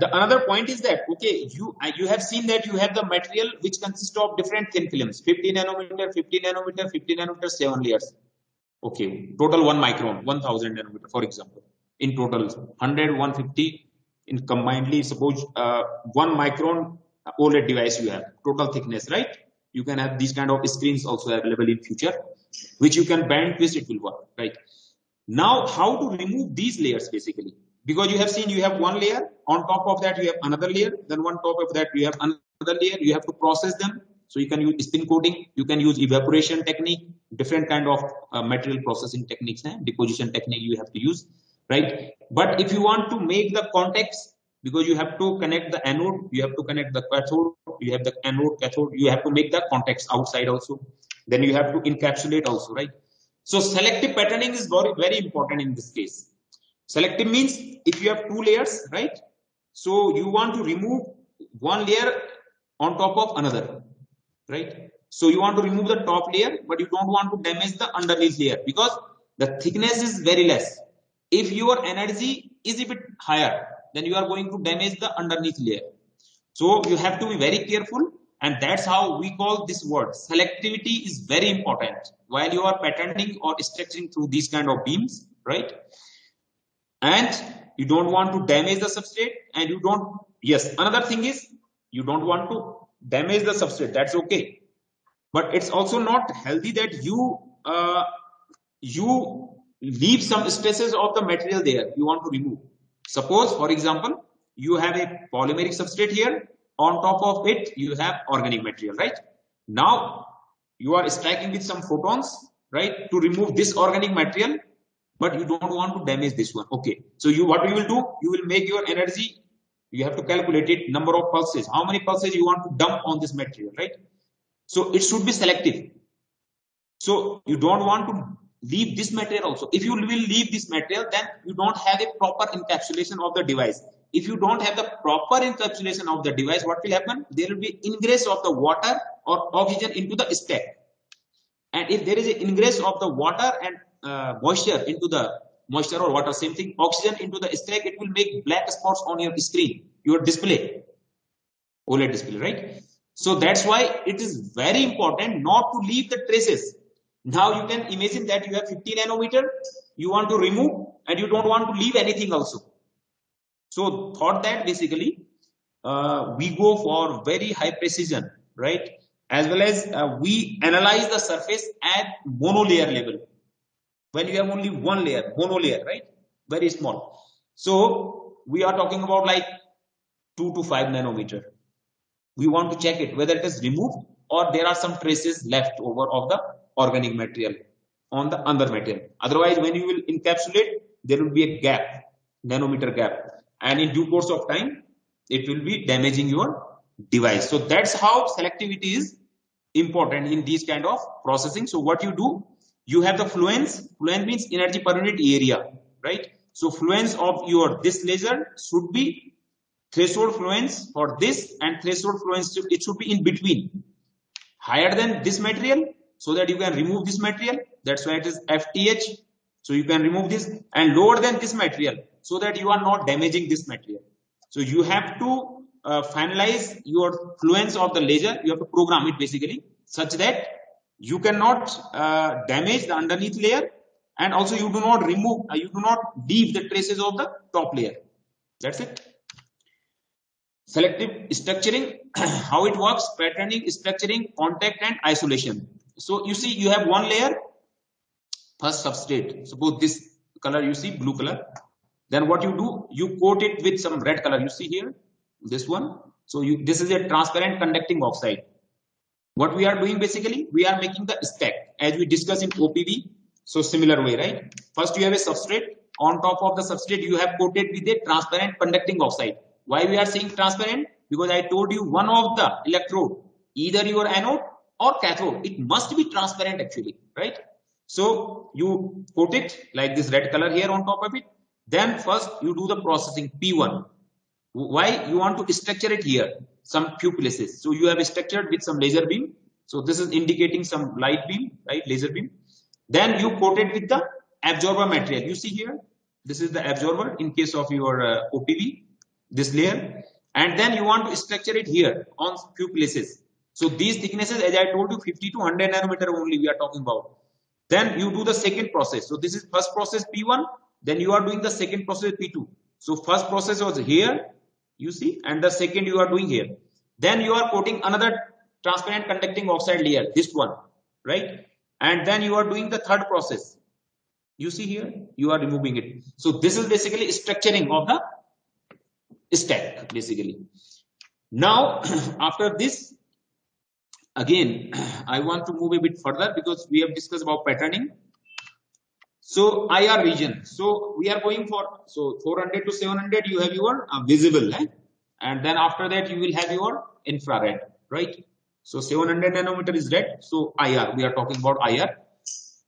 the another point is that, okay, you have seen that you have the material which consists of different thin films, 50 nanometer, 50 nanometer, 50 nanometer, 7 layers. Okay, total 1 micron, 1000 nanometer, for example. In total, 100, 150, in combinedly, suppose 1 micron OLED device you have, total thickness, right? You can have these kind of screens also available in future, which you can bend, twist, it will work, right? Now, how to remove these layers basically? Because you have seen you have one layer, on top of that you have another layer, then on top of that you have another layer, you have to process them. So you can use spin coating, you can use evaporation technique, different kind of material processing techniques, deposition technique you have to use, right? But if you want to make the contacts, because you have to connect the anode, you have to connect the cathode, you have the anode, cathode, you have to make the contacts outside also. Then you have to encapsulate also, right? So selective patterning is very, very important in this case. Selective means if you have two layers, right? So you want to remove one layer on top of another, right? So you want to remove the top layer, but you don't want to damage the underneath layer because the thickness is very less. If your energy is a bit higher, then you are going to damage the underneath layer. So you have to be very careful, and that's how we call this word. Selectivity is very important while you are patterning or structuring through these kind of beams, right? And you don't want to damage the substrate, and you don't, yes, another thing is you don't want to damage the substrate, that's okay. But it's also not healthy that you leave some stresses of the material there you want to remove. Suppose, for example, you have a polymeric substrate here, on top of it you have organic material, right? Now you are striking with some photons, right, to remove this organic material, but you don't want to damage this one. Okay, so what you will do, you will make your energy, you have to calculate it, number of pulses, how many pulses you want to dump on this material, right? So it should be selective. So you don't want to leave this material also. If you will leave this material, then you don't have a proper encapsulation of the device. If you don't have the proper encapsulation of the device, what will happen? There will be ingress of the water or oxygen into the stack. And if there is an ingress of the water and moisture into the moisture or water, same thing, oxygen into the stack, it will make black spots on your screen, your display, OLED display, right? So that's why it is very important not to leave the traces. Now you can imagine that you have 50 nanometer, you want to remove and you don't want to leave anything also. So thought that basically we go for very high precision, right? As well as we analyze the surface at monolayer level. When you have only one layer, monolayer, right? Very small. So we are talking about like 2 to 5 nanometer. We want to check it whether it is removed or there are some traces left over of the organic material on the other material. Otherwise, when you will encapsulate, there will be a gap, nanometer gap, and in due course of time, it will be damaging your device. So that's how selectivity is important in these kind of processing. So what you do, you have the fluence. Fluence means energy per unit area, right? So fluence of your this laser should be threshold fluence for this, and threshold fluence, it should be in between, higher than this material, so that you can remove this material. That's why it is FTH. So you can remove this, and lower than this material, so that you are not damaging this material. So you have to finalize your fluence of the laser. You have to program it basically such that you cannot damage the underneath layer, and also you do not remove, you do not leave the traces of the top layer. That's it. Selective structuring, how it works: patterning, structuring, contact, and isolation. So you see, you have one layer, first substrate. Suppose this color you see, blue color. Then what you do, you coat it with some red color. You see here, this one. So this is a transparent conducting oxide. What we are doing basically, we are making the stack as we discussed in OPV. So similar way, right? First you have a substrate. On top of the substrate, you have coated with a transparent conducting oxide. Why we are saying transparent? Because I told you one of the electrode, either your anode or cathode, it must be transparent actually, right? So you coat it like this red color here on top of it. Then first you do the processing P1. Why? You want to structure it here, some few places. So you have structured with some laser beam. So this is indicating some light beam, right? Laser beam. Then you coat it with the absorber material. You see here, this is the absorber in case of your OPV, this layer. And then you want to structure it here on few places. So these thicknesses, as I told you, 50 to 100 nanometer only we are talking about. Then you do the second process. So this is first process P1. Then you are doing the second process P2. So first process was here, you see, and the second you are doing here. Then you are coating another transparent conducting oxide layer, this one, right? And then you are doing the third process. You see here, you are removing it. So this is basically structuring of the stack, basically. Now, after this, again, I want to move a bit further because we have discussed about patterning. So IR region. So we are going for, so 400 to 700, you have your visible, and then after that you will have your infrared, right? So 700 nanometer is red. So IR, we are talking about IR.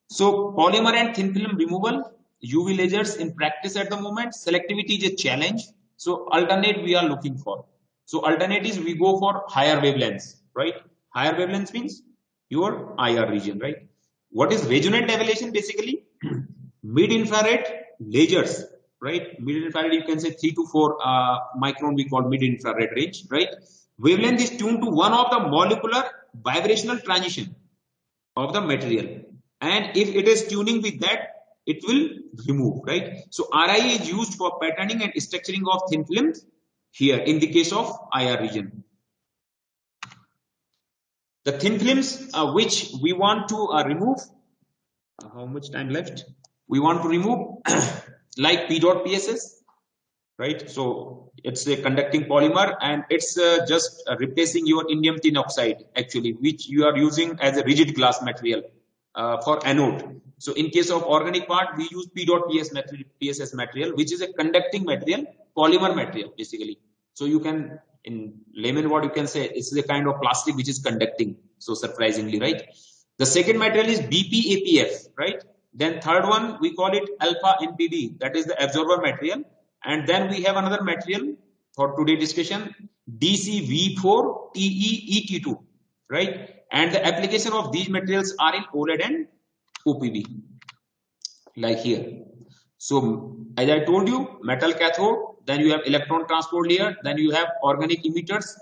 So polymer and thin film removal, UV lasers in practice at the moment. Selectivity is a challenge. So alternate we are looking for. So alternate is we go for higher wavelengths, right? Higher wavelengths means your IR region, right? What is resonant ablation basically? Mid-infrared lasers, right? Mid-infrared, you can say 3 to 4 micron, we call mid-infrared range, right? Wavelength is tuned to one of the molecular vibrational transition of the material. And if it is tuning with that, it will remove, right? So RIA is used for patterning and structuring of thin films here in the case of IR region. The thin films which we want to remove, how much time left? We want to remove like P.PSS, right? So it's a conducting polymer and it's just replacing your indium tin oxide actually, which you are using as a rigid glass material for anode. So in case of organic part, we use P.PSS material, which is a conducting material, polymer material basically. So you can, in layman word, you can say it's a kind of plastic which is conducting. So surprisingly, right? The second material is BPAPF, right? Then third one, we call it alpha NPB, that is the absorber material. And then we have another material for today's discussion, DCV4TEET2, right? And the application of these materials are in OLED and OPV, like here. So as I told you, metal cathode, then you have electron transport layer, then you have organic emitters,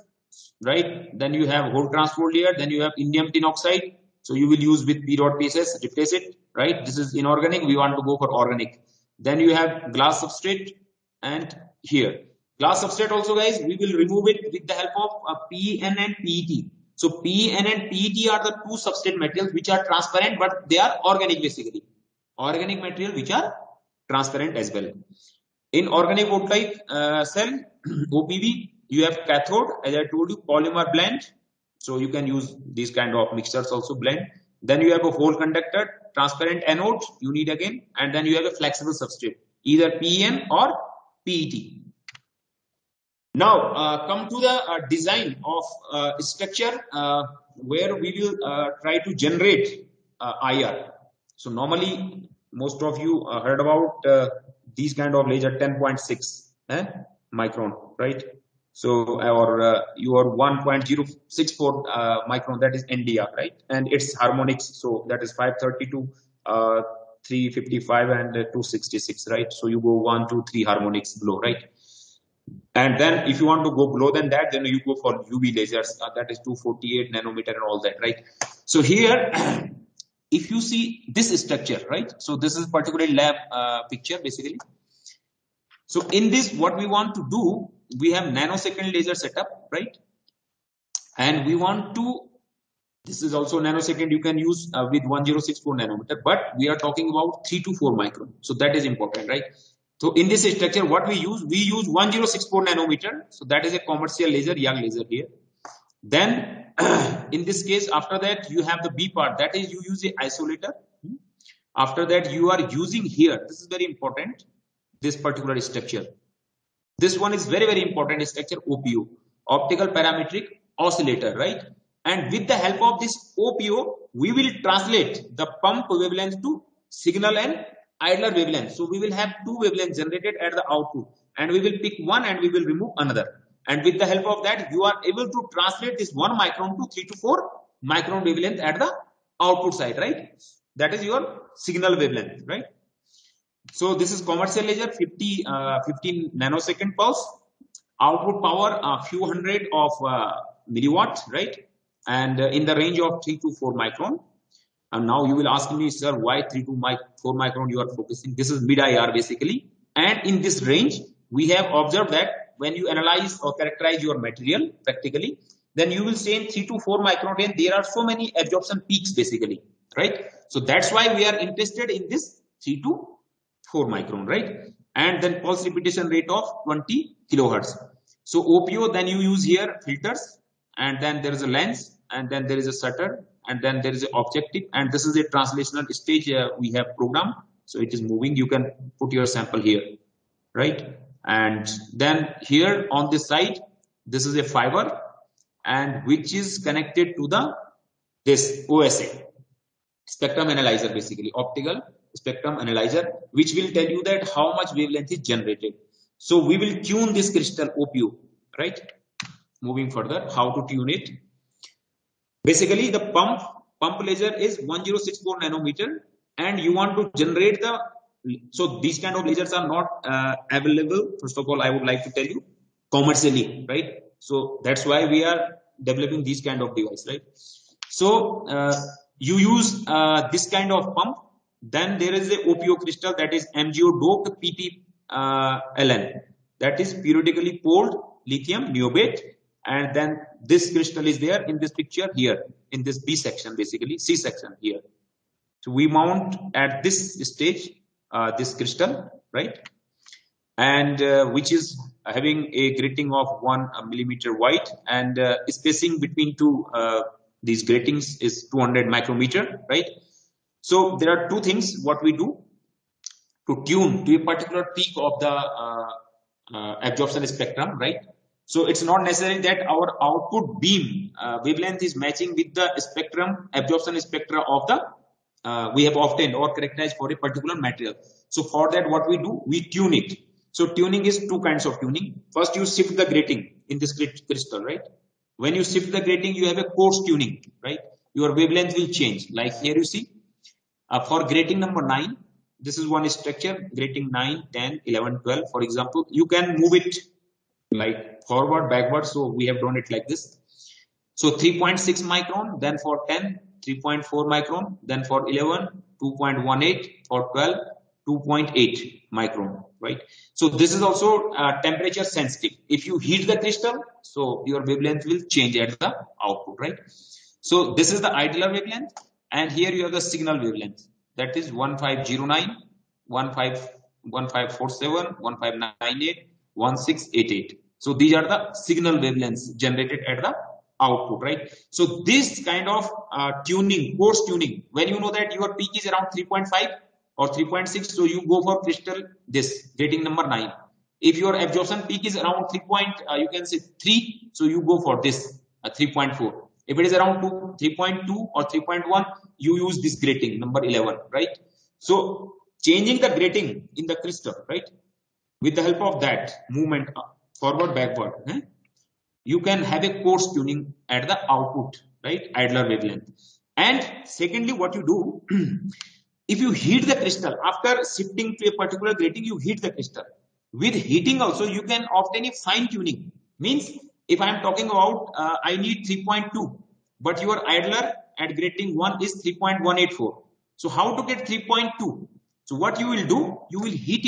right? Then you have hole transport layer, then you have indium tin oxide. So you will use with P.PSS, replace it, right? This is inorganic, we want to go for organic. Then you have glass substrate, and here. Glass substrate also, guys, we will remove it with the help of PN and PET. So PN and PET are the two substrate materials which are transparent, but they are organic basically. Organic material which are transparent as well. In organic voltaic cell, OPV, you have cathode, as I told you, polymer blend. So you can use these kind of mixtures also blend. Then you have a hole conductor, transparent anode, you need again, and then you have a flexible substrate, either PN or PET. Now come to the design of structure where we will try to generate IR. So normally most of you heard about these kind of laser 10.6 micron, right? So or your 1.064 micron, that is NDR, right? And its harmonics, so that is 532, 355 and 266, right? So you go 1, 2, 3 harmonics below, right? And then if you want to go below than that, then you go for UV lasers, that is 248 nanometer and all that, right? So here, if you see this structure, right? So this is particularly lab picture basically. So in this, what we want to do, we have nanosecond laser setup, right? And we want to, this is also nanosecond, you can use with 1064 nanometer, but we are talking about 3 to 4 micron. So that is important, right? So in this structure, what we use 1064 nanometer. So that is a commercial laser, young laser here. Then in this case, after that, you have the B part, that is you use the isolator. After that, you are using here, this is very important, this particular structure. This one is very, very important structure, OPO, optical parametric oscillator, right? And with the help of this OPO, we will translate the pump wavelength to signal and idler wavelength. So we will have two wavelengths generated at the output, and we will pick one and we will remove another. And with the help of that, you are able to translate this 1 micron to 3 to 4 micron wavelength at the output side, right? That is your signal wavelength, right? So this is commercial laser, 15 nanosecond pulse, output power a few hundred of milliwatt, right? And in the range of 3 to 4 micron. And now you will ask me, sir, why 3 to 4 micron you are focusing? This is mid IR basically. And in this range, we have observed that when you analyze or characterize your material practically, then you will say in 3 to 4 micron range, there are so many absorption peaks basically, right? So that's why we are interested in this 3 to 4 micron, right? And then pulse repetition rate of 20 kilohertz. So OPO, then you use here filters, and then there is a lens, and then there is a shutter, and then there is an objective, and this is a translational stage we have programmed. So it is moving. You can put your sample here, right? And then here on this side, this is a fiber, and which is connected to the this OSA, spectrum analyzer, basically optical spectrum analyzer, which will tell you that how much wavelength is generated. So we will tune this crystal OPU, right? Moving further, how to tune it? Basically, the pump laser is 1064 nanometer, and you want to generate the. So these kind of lasers are not available. First of all, I would like to tell you commercially, right? So that's why we are developing these kind of device, right? So you use this kind of pump. Then there is a OPO crystal, that is MgO doped PPLN, that is periodically poled lithium niobate, and then this crystal is there in this picture here in this B section, basically C section here. So we mount at this stage this crystal, right, and which is having a grating of 1 millimeter wide, and spacing between two these gratings is 200 micrometer, right? So there are two things what we do to tune to a particular peak of the absorption spectrum, right? So it's not necessary that our output beam wavelength is matching with the spectrum absorption spectra of the we have obtained or characterized for a particular material. So for that, what we do, we tune it. So tuning is two kinds of tuning. First, you shift the grating in this crystal, right? When you shift the grating, you have a coarse tuning, right? Your wavelength will change. Like here you see, for grating number 9, this is one structure, grating 9, 10, 11, 12, for example. You can move it like forward, backward. So we have done it like this. So 3.6 micron, then for 10, 3.4 micron, then for 11, 2.18, for 12, 2.8 micron, right? So this is also temperature sensitive. If you heat the crystal, so your wavelength will change at the output, right? So this is the idler wavelength, and here you have the signal wavelength, that is 1509, 1547, 1598, 1688. So these are the signal wavelengths generated at the output, right? So this kind of tuning, coarse tuning, when you know that your peak is around 3.5 or 3.6, so you go for crystal this grating number 9. If your absorption peak is around you can say 3, so you go for this 3.4. If it is around 3.2 or 3.1, you use this grating number 11, right? So changing the grating in the crystal, right, with the help of that movement forward, backward, you can have a coarse tuning at the output, right, idler wavelength. And secondly, what you do, if you heat the crystal after shifting to a particular grating, you heat the crystal. With heating also, you can obtain a fine tuning. Means if I am talking about I need 3.2, but your idler at grating 1 is 3.184. So how to get 3.2? So what you will do, you will heat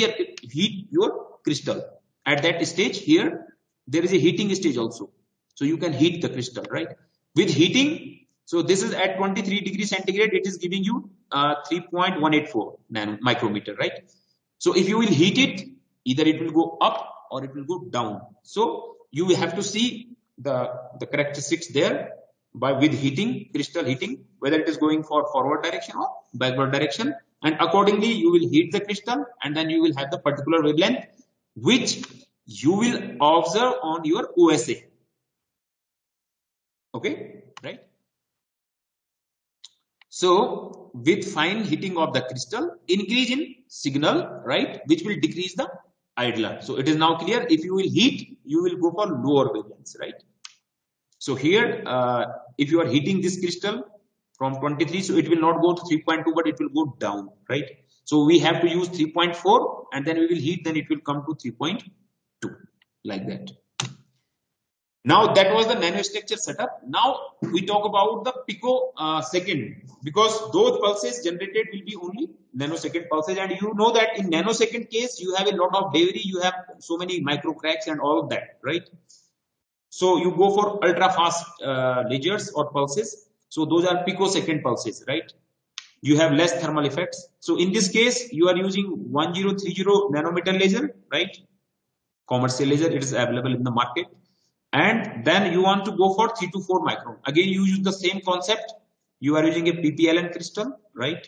your crystal. At that stage here, there is a heating stage also. So you can heat the crystal, right? With heating, so this is at 23 degrees centigrade, it is giving you 3.184 micrometer, right? So if you will heat it, either it will go up or it will go down. So you will have to see the characteristics there with heating, crystal heating, whether it is going for forward direction or backward direction, and accordingly you will heat the crystal, and then you will have the particular wavelength which you will observe on your OSA. Okay, right? So with fine heating of the crystal, increase in signal, right, which will decrease the idler. So it is now clear, if you will heat, you will go for lower wavelengths, right? So here, if you are heating this crystal from 23, so it will not go to 3.2, but it will go down, right? So we have to use 3.4, and then we will heat, then it will come to 3.2, like that. Now that was the nanostructure setup. Now we talk about the picosecond, because those pulses generated will be only nanosecond pulses, and you know that in nanosecond case you have a lot of debris, you have so many micro cracks and all of that, right? So you go for ultra fast lasers or pulses. So those are picosecond pulses, right? You have less thermal effects. So in this case, you are using 1030 nanometer laser, right? Commercial laser, it is available in the market. And then you want to go for 3 to 4 micron. Again, you use the same concept. You are using a PPLN crystal, right?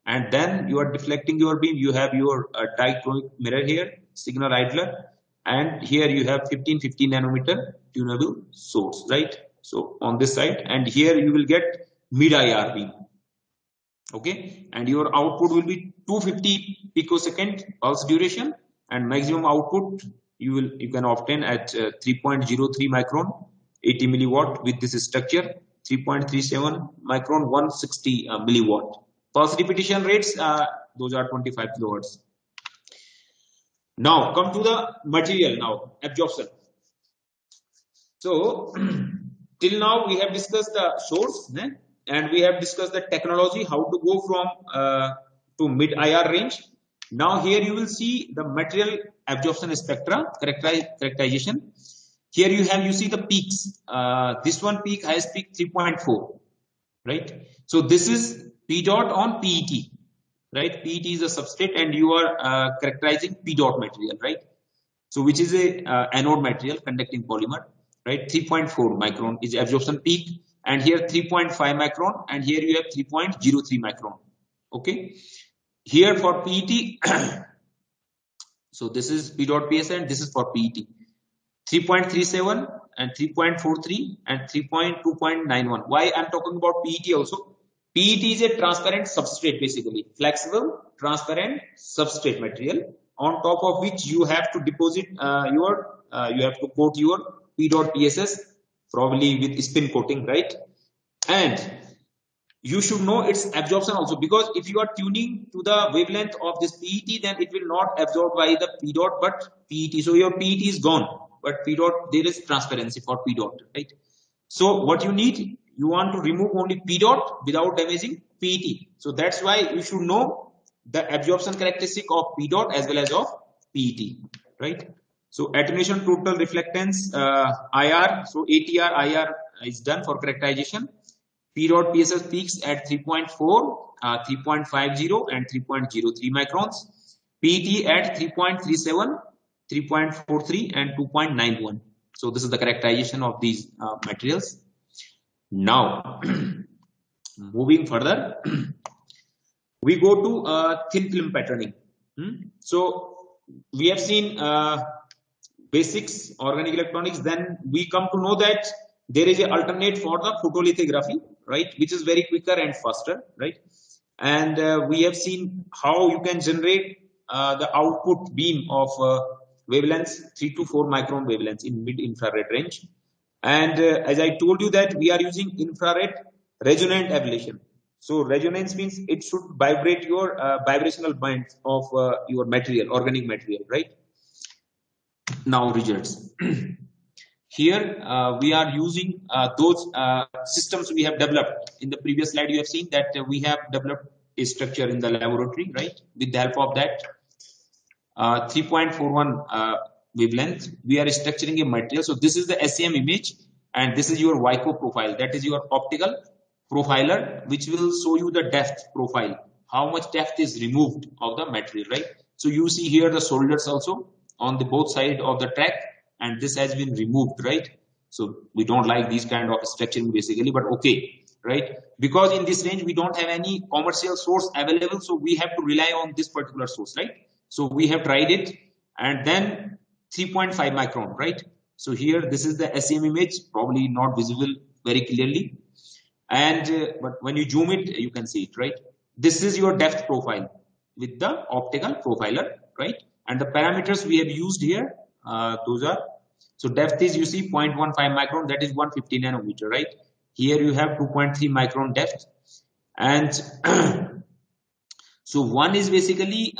And then you are deflecting your beam. You have your dichroic mirror here, signal idler, and here you have 1550 nanometer tunable source, right? So on this side, and here you will get mid IR beam. Okay, and your output will be 250 picosecond pulse duration, and maximum output you can obtain at 3.03 micron, 80 milliwatt with this structure, 3.37 micron, 160 milliwatt. Pulse repetition rates, those are 25 kilohertz. Now come to the material now, absorption. So till now we have discussed the source, and we have discussed the technology, how to go from to mid IR range. Now here you will see the material absorption spectra characterization. Here you see the peaks. This one peak, highest peak 3.4, right? So this is P dot on PET, right? PET is a substrate, and you are characterizing P dot material, right? So which is a anode material conducting polymer, right? 3.4 micron is absorption peak, and here 3.5 micron, and here you have 3.03 micron. Okay, here for PET, so this is P dot PSI, and this is for PET, 3.37 and 3.43 and 3.2.91. Why I'm talking about PET also? PET is a transparent substrate, basically flexible transparent substrate material, on top of which you have to deposit you have to coat your P dot PSS, probably with spin coating, right? And you should know its absorption also, because if you are tuning to the wavelength of this PET, then it will not absorb by the P dot but PET. So your PET is gone, but P dot, there is transparency for P dot, right? So what you need, you want to remove only P dot without damaging PET. So that's why you should know the absorption characteristic of P dot as well as of PET, right? So attenuation, total reflectance, IR, so ATR, IR is done for characterization. P dot PSS peaks at 3.4, 3.50 and 3.03 microns. PET at 3.37, 3.43 and 2.91. So this is the characterization of these materials. Now, moving further, we go to thin film patterning. So we have seen basics, organic electronics. Then we come to know that there is an alternate for the photolithography, right, which is very quicker and faster, right? And we have seen how you can generate the output beam of wavelengths 3 to 4 micron wavelengths in mid-infrared range. And as I told you that we are using infrared resonant ablation. So resonance means it should vibrate your vibrational bands of your material, organic material, right? Now results. Here we are using those systems we have developed. In the previous slide you have seen that we have developed a structure in the laboratory, right? With the help of that 3.41 wavelength, we are structuring a material. So this is the SEM image, and this is your WICO profile, that is your optical profiler, which will show you the depth profile, how much depth is removed of the material, right? So you see here the soldiers also on the both side of the track, and this has been removed, right? So we don't like these kind of structuring basically, but okay, right? Because in this range we don't have any commercial source available, so we have to rely on this particular source, right? So we have tried it, and then 3.5 micron, right? So here this is the SEM image, probably not visible very clearly, and but when you zoom it you can see it, right? This is your depth profile with the optical profiler, right? And the parameters we have used here, those are, so depth is, you see, 0.15 micron, that is 150 nanometer, right? Here you have 2.3 micron depth, and so one is basically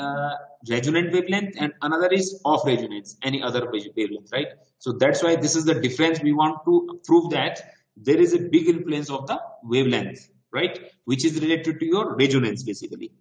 resonant wavelength and another is off resonance, any other wavelength, right? So that's why this is the difference. We want to prove that there is a big influence of the wavelength, right, which is related to your resonance basically.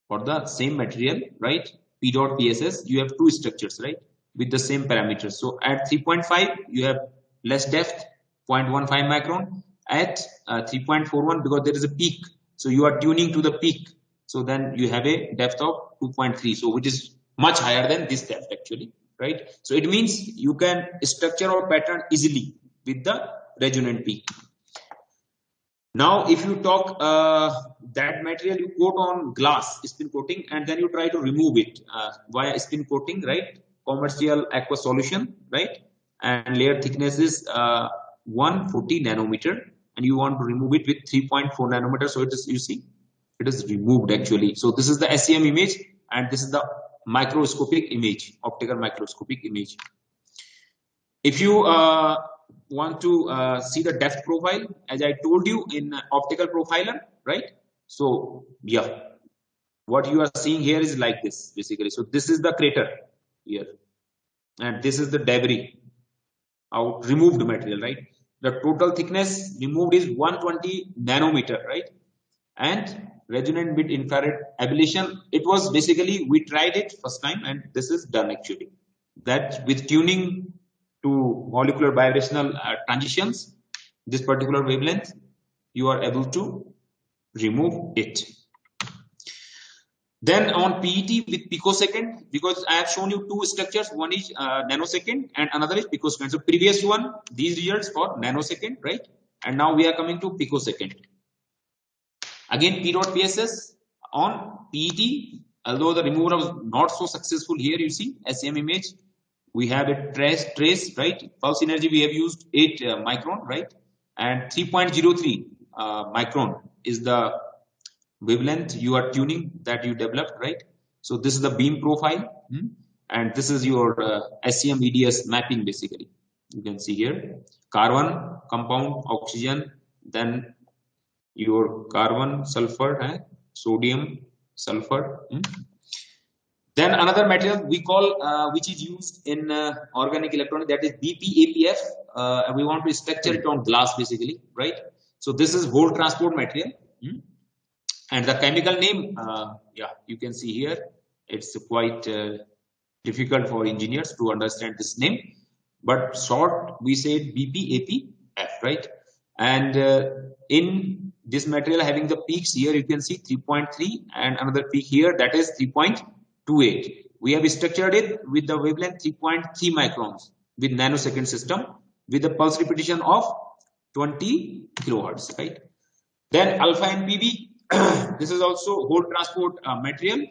For the same material, right, P dot PSS, you have two structures, right, with the same parameters. So at 3.5 you have less depth, 0.15 micron. At 3.41, because there is a peak, so you are tuning to the peak, so then you have a depth of 2.3, so which is much higher than this depth actually. right? So it means you can structure or pattern easily with the resonant peak. Now, if you talk that material you coat on glass, spin coating, and then you try to remove it via spin coating, right? Commercial aqueous solution, right? And layer thickness is 140 nanometer, and you want to remove it with 3.4 nanometer. So it is, you see, it is removed actually. So this is the SEM image, and this is the microscopic image, optical microscopic image. If you want to see the depth profile, as I told you in optical profiler, right? So yeah, what you are seeing here is like this basically. So this is the crater here, and this is the debris out removed material, right? The total thickness removed is 120 nanometer, right? And resonant mid infrared ablation, it was basically, we tried it first time, and this is done actually. That with tuning to molecular vibrational transitions, this particular wavelength, you are able to remove it. Then on PET with picosecond, because I have shown you two structures, one is nanosecond and another is picosecond. So previous one, these results for nanosecond, right? And now we are coming to picosecond. Again, P.PSS on PET, although the removal was not so successful here, you see, SEM image, we have a trace, right? Pulse energy, we have used 8 micron, right? And 3.03 micron is the wavelength you are tuning that you developed, right? So this is the beam profile, and this is your SEM EDS mapping basically. You can see here, carbon, compound, oxygen, then your carbon, sulfur, sodium, sulfur. Then another material we call, which is used in organic electronics, that is BPAPF. We want to structure it on glass basically, right? So this is whole transport material. And the chemical name, yeah, you can see here, it's quite difficult for engineers to understand this name. But short, we say BPAPF, right? And in this material having the peaks here, you can see 3.3 and another peak here, that is 3.28. We have structured it with the wavelength 3.3 microns with nanosecond system with a pulse repetition of 20 kilohertz, right? Then alpha NPV, this is also whole transport material.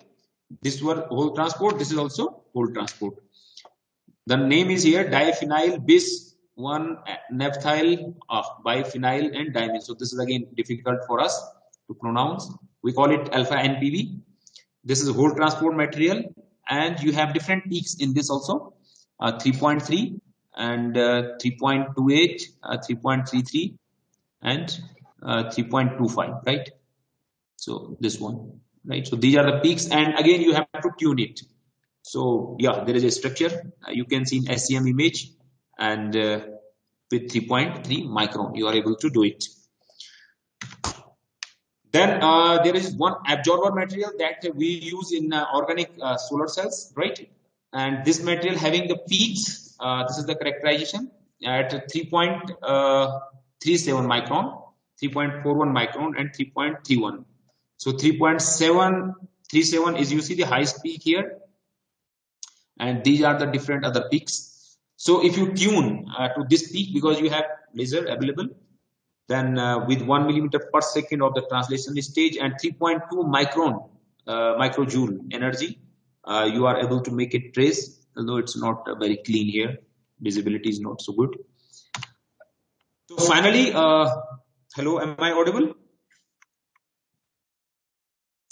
This was whole transport, this is also whole transport. The name is here diphenyl bis 1-naphthyl biphenyl and diamine. So this is again difficult for us to pronounce. We call it alpha NPV. This is whole transport material, and you have different peaks in this also, 3.3 and 3.28, 3.33 and 3.25, right? So this one, right? So these are the peaks, and again you have to tune it. So yeah, there is a structure you can see in SEM image, and with 3.3 micron you are able to do it. Then there is one absorber material that we use in organic solar cells, right? And this material having the peaks, this is the characterization at 3.37 micron, 3.41 micron and 3.31. So 3.737 is, you see the highest peak here, and these are the different other peaks. So if you tune to this peak, because you have laser available, then with 1 millimeter per second of the translation stage and 3.2 micron microjoule energy, you are able to make it trace, although it's not very clean here. Visibility is not so good. So finally, hello, am I audible?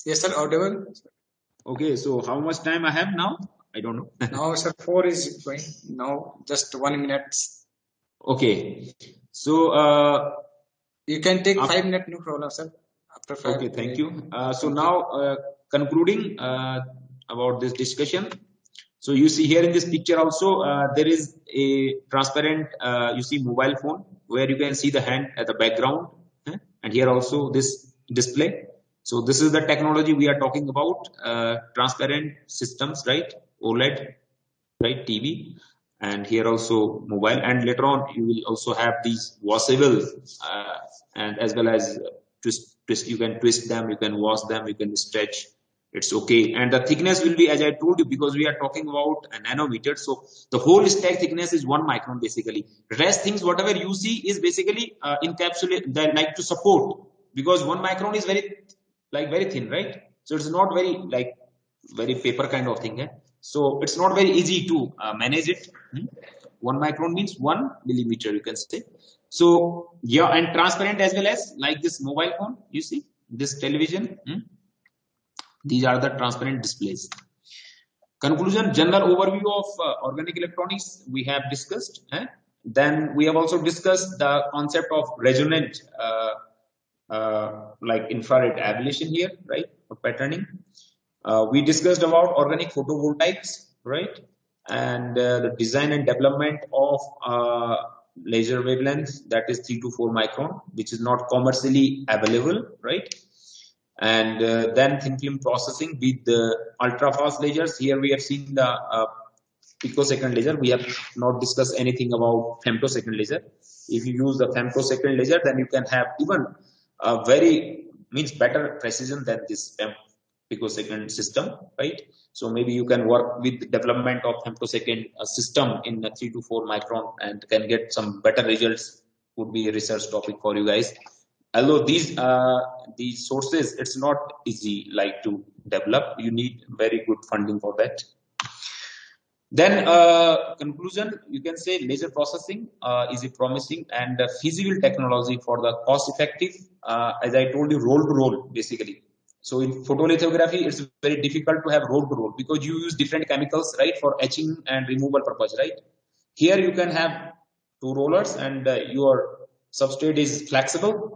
Yes, sir, audible. Okay, so how much time I have now? I don't know. Now, sir, 4 is going. Now, just 1 minute. Okay, so you can take 5 minutes, no problem, sir. After 5. Okay, thank you. So now concluding about this discussion. So you see here in this picture also there is a transparent you see mobile phone where you can see the hand at the background, and here also this display. So this is the technology we are talking about, transparent systems, right? OLED, right? TV, and here also mobile, and later on you will also have these washable and as well as twist. You can twist them, you can wash them, you can stretch it's okay. And the thickness will be, as I told you, because we are talking about a nanometer, so the whole stack thickness is 1 micron basically. Rest things, whatever you see, is basically encapsulate, they like to support, because 1 micron is very thin, right? So it's not very paper kind of thing. So it's not very easy to manage it. 1 micron means 1 millimeter, you can say. So yeah, and transparent as well as like this mobile phone, you see, this television. These are the transparent displays. Conclusion, general overview of organic electronics we have discussed. Then we have also discussed the concept of resonant like infrared ablation here, right, or patterning. We discussed about organic photovoltaics, right, and the design and development of laser wavelengths, that is 3 to 4 micron, which is not commercially available, right? And then thin film processing with the ultra fast lasers. Here we have seen the picosecond laser. We have not discussed anything about femtosecond laser. If you use the femtosecond laser, then you can have even a better precision than this picosecond system, right? So maybe you can work with the development of femtosecond system in a 3 to 4 micron and can get some better results. Would be a research topic for you guys. Although these sources, it's not easy like to develop. You need very good funding for that. Then conclusion, you can say laser processing is a promising and feasible technology for the cost-effective, as I told you, roll-to-roll basically. So in photolithography, it's very difficult to have roll-to-roll because you use different chemicals, right, for etching and removal purpose, right? Here you can have 2 rollers and your substrate is flexible,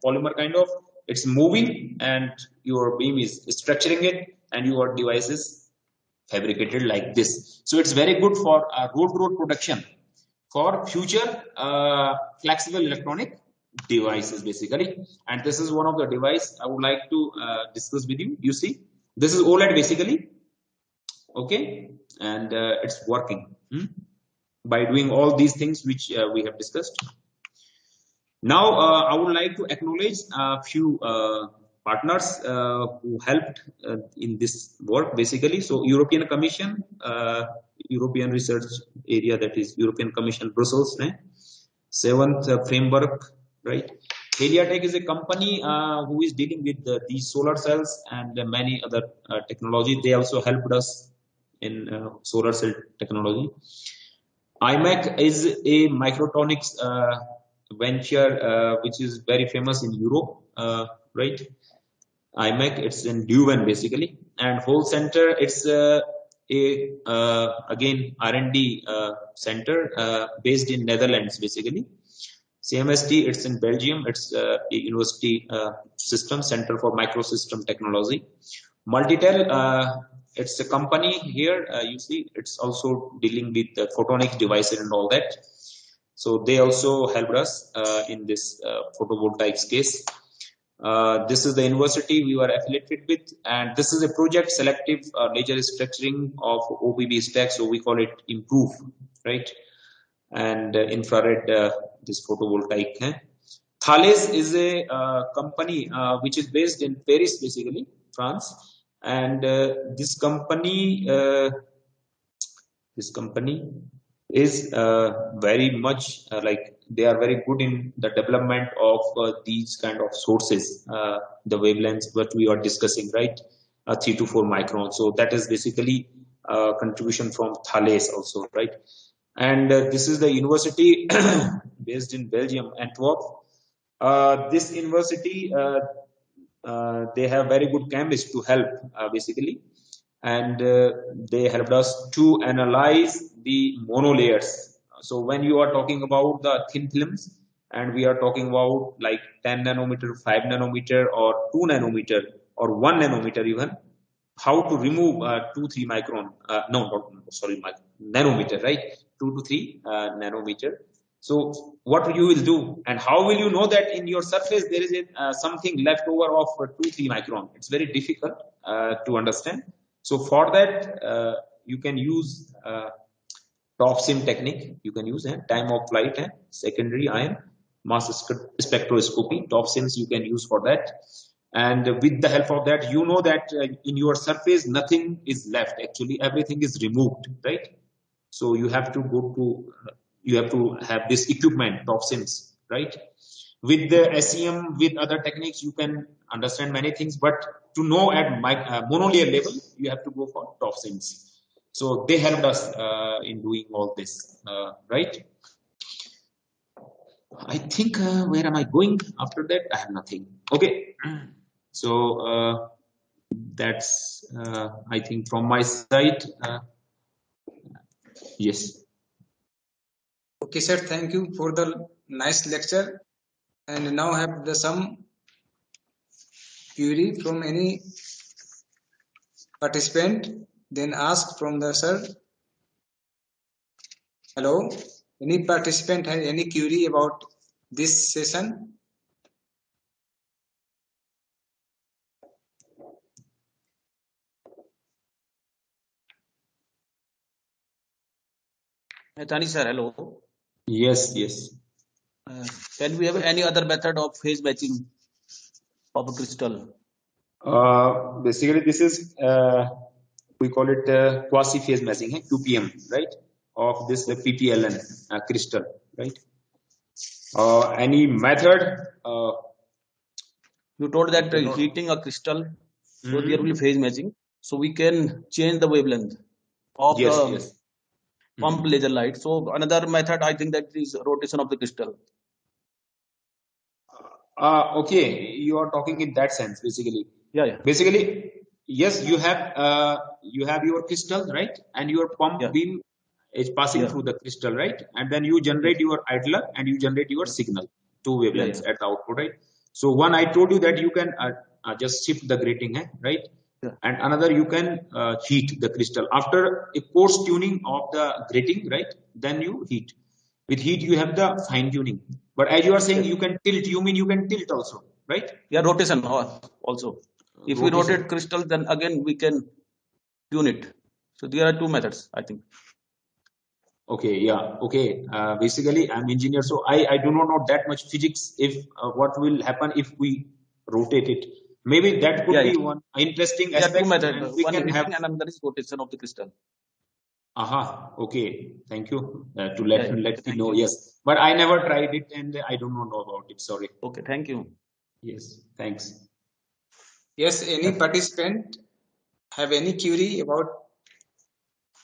polymer kind of, it's moving and your beam is structuring it and your device is fabricated like this. So it's very good for roll-to-roll production for future flexible electronic devices basically. And this is one of the device I would like to discuss with you. You see, this is OLED basically, okay, and it's working by doing all these things which we have discussed. Now, I would like to acknowledge a few partners who helped in this work basically. So European Commission, European Research Area, that is European Commission, Brussels, 7th framework, right? Heliatech is a company who is dealing with these solar cells and many other technology. They also helped us in solar cell technology. IMEC is a microtronics venture which is very famous in Europe, right? IMEC, it's in Leuven basically, and whole center, it's again R&D center based in Netherlands basically. CMST, it's in Belgium, it's a university system center for microsystem technology. Multitel, it's a company here, you see, it's also dealing with the photonics devices and all that. So they also helped us in this photovoltaics case. This is the university we were affiliated with, and this is a project selective laser structuring of OPV stack. So we call it IMPROVE, right? And infrared this photovoltaic. Thales is a company which is based in Paris, basically France, and this company is very much like they are very good in the development of these kind of sources, the wavelengths that we are discussing, right? 3 to 4 microns. So that is basically contribution from Thales also, right? And this is the university based in Belgium, Antwerp. This university, they have very good chemists to help basically, and they helped us to analyze the monolayers. So when you are talking about the thin films, and we are talking about like 10 nanometer, 5 nanometer, or 2 nanometer, or 1 nanometer even, how to remove 2-3 micron, nanometer, right? 2 to 3 nanometer. So what you will do, and how will you know that in your surface there is something left over of 2-3 micron? It's very difficult to understand. So for that, you can use TOF-SIM technique. You can use time of flight, secondary ion mass spectroscopy. TOF-SIMs you can use for that. And with the help of that, you know that in your surface nothing is left. Actually, everything is removed, right? So you have to go to you have to have this equipment, top sims, right? With the SEM, with other techniques, you can understand many things, but to know at monolayer level, you have to go for top sims. So they helped us in doing all this, right? I think where am I going after that? I have nothing. Okay. So that's I think from my side. Yes. Okay, sir. Thank you for the nice lecture. And now I have some query from any participant. Then ask from the sir. Hello. Any participant has any query about this session? Naithani sir, hello. Yes, yes. Can we have any other method of phase matching of a crystal? Basically, this is we call it quasi phase matching, QPM, right? Of this PPLN crystal, right? Any method? You told that heating a crystal, so there will be phase matching. So we can change the wavelength of the pump laser light. So another method, I think, that is rotation of the crystal. Okay, you are talking in that sense, basically. Yeah. Basically, yes, you have your crystal, right? And your pump beam is passing through the crystal, right? And then you generate your idler and you generate your signal, two wavelengths at the output, right? So one, I told you that you can just shift the grating, right? And another, you can heat the crystal. After a coarse tuning of the grating, right? Then you heat. With heat, you have the fine tuning. But as you are saying, you can tilt. You mean you can tilt also, right? Yeah, rotation also. If we rotate crystal, then again we can tune it. So there are two methods, I think. Okay, yeah, okay. Basically, I'm engineer, so I do not know that much physics. If what will happen if we rotate it? Maybe that could be one interesting aspect. There are two methods. We one can heating have, and another is rotation of the crystal. Okay. Thank you to let me know. Yes, but I never tried it and I don't know about it. Sorry. Okay, thank you. Yes, thanks. Yes, any participant have any query about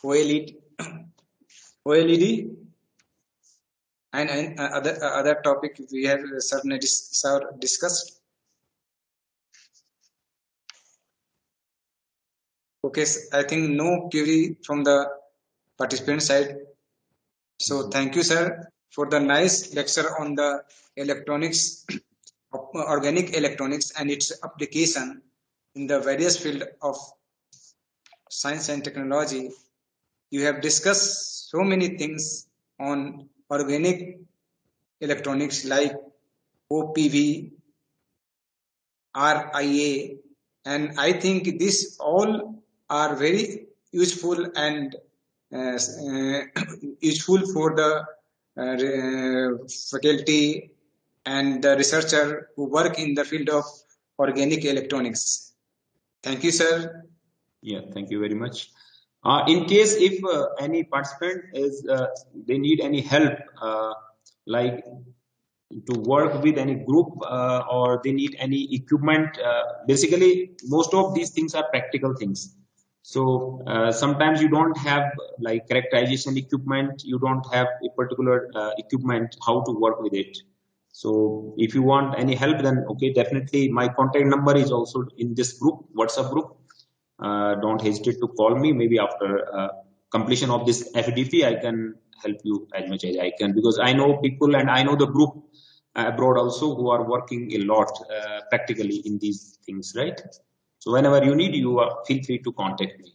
OLED and other topic we have certainly discussed? Okay, I think no query from the participant side. So thank you, sir, for the nice lecture on the electronics, organic electronics and its application in the various field of science and technology. You have discussed so many things on organic electronics like OPV, RIA, and I think this all are very useful and useful for the faculty and the researcher who work in the field of organic electronics. Thank you, sir. Yeah, thank you very much. In case if any participant is they need any help, like to work with any group or they need any equipment, basically most of these things are practical things. So sometimes you don't have like characterization equipment, you don't have a particular equipment how to work with it. So if you want any help, then okay, definitely my contact number is also in this group, WhatsApp group. Don't hesitate to call me. Maybe after completion of this FDP, I can help you as much as I can, because I know people and I know the group abroad also who are working a lot practically in these things, right? So whenever you need, you feel free to contact me.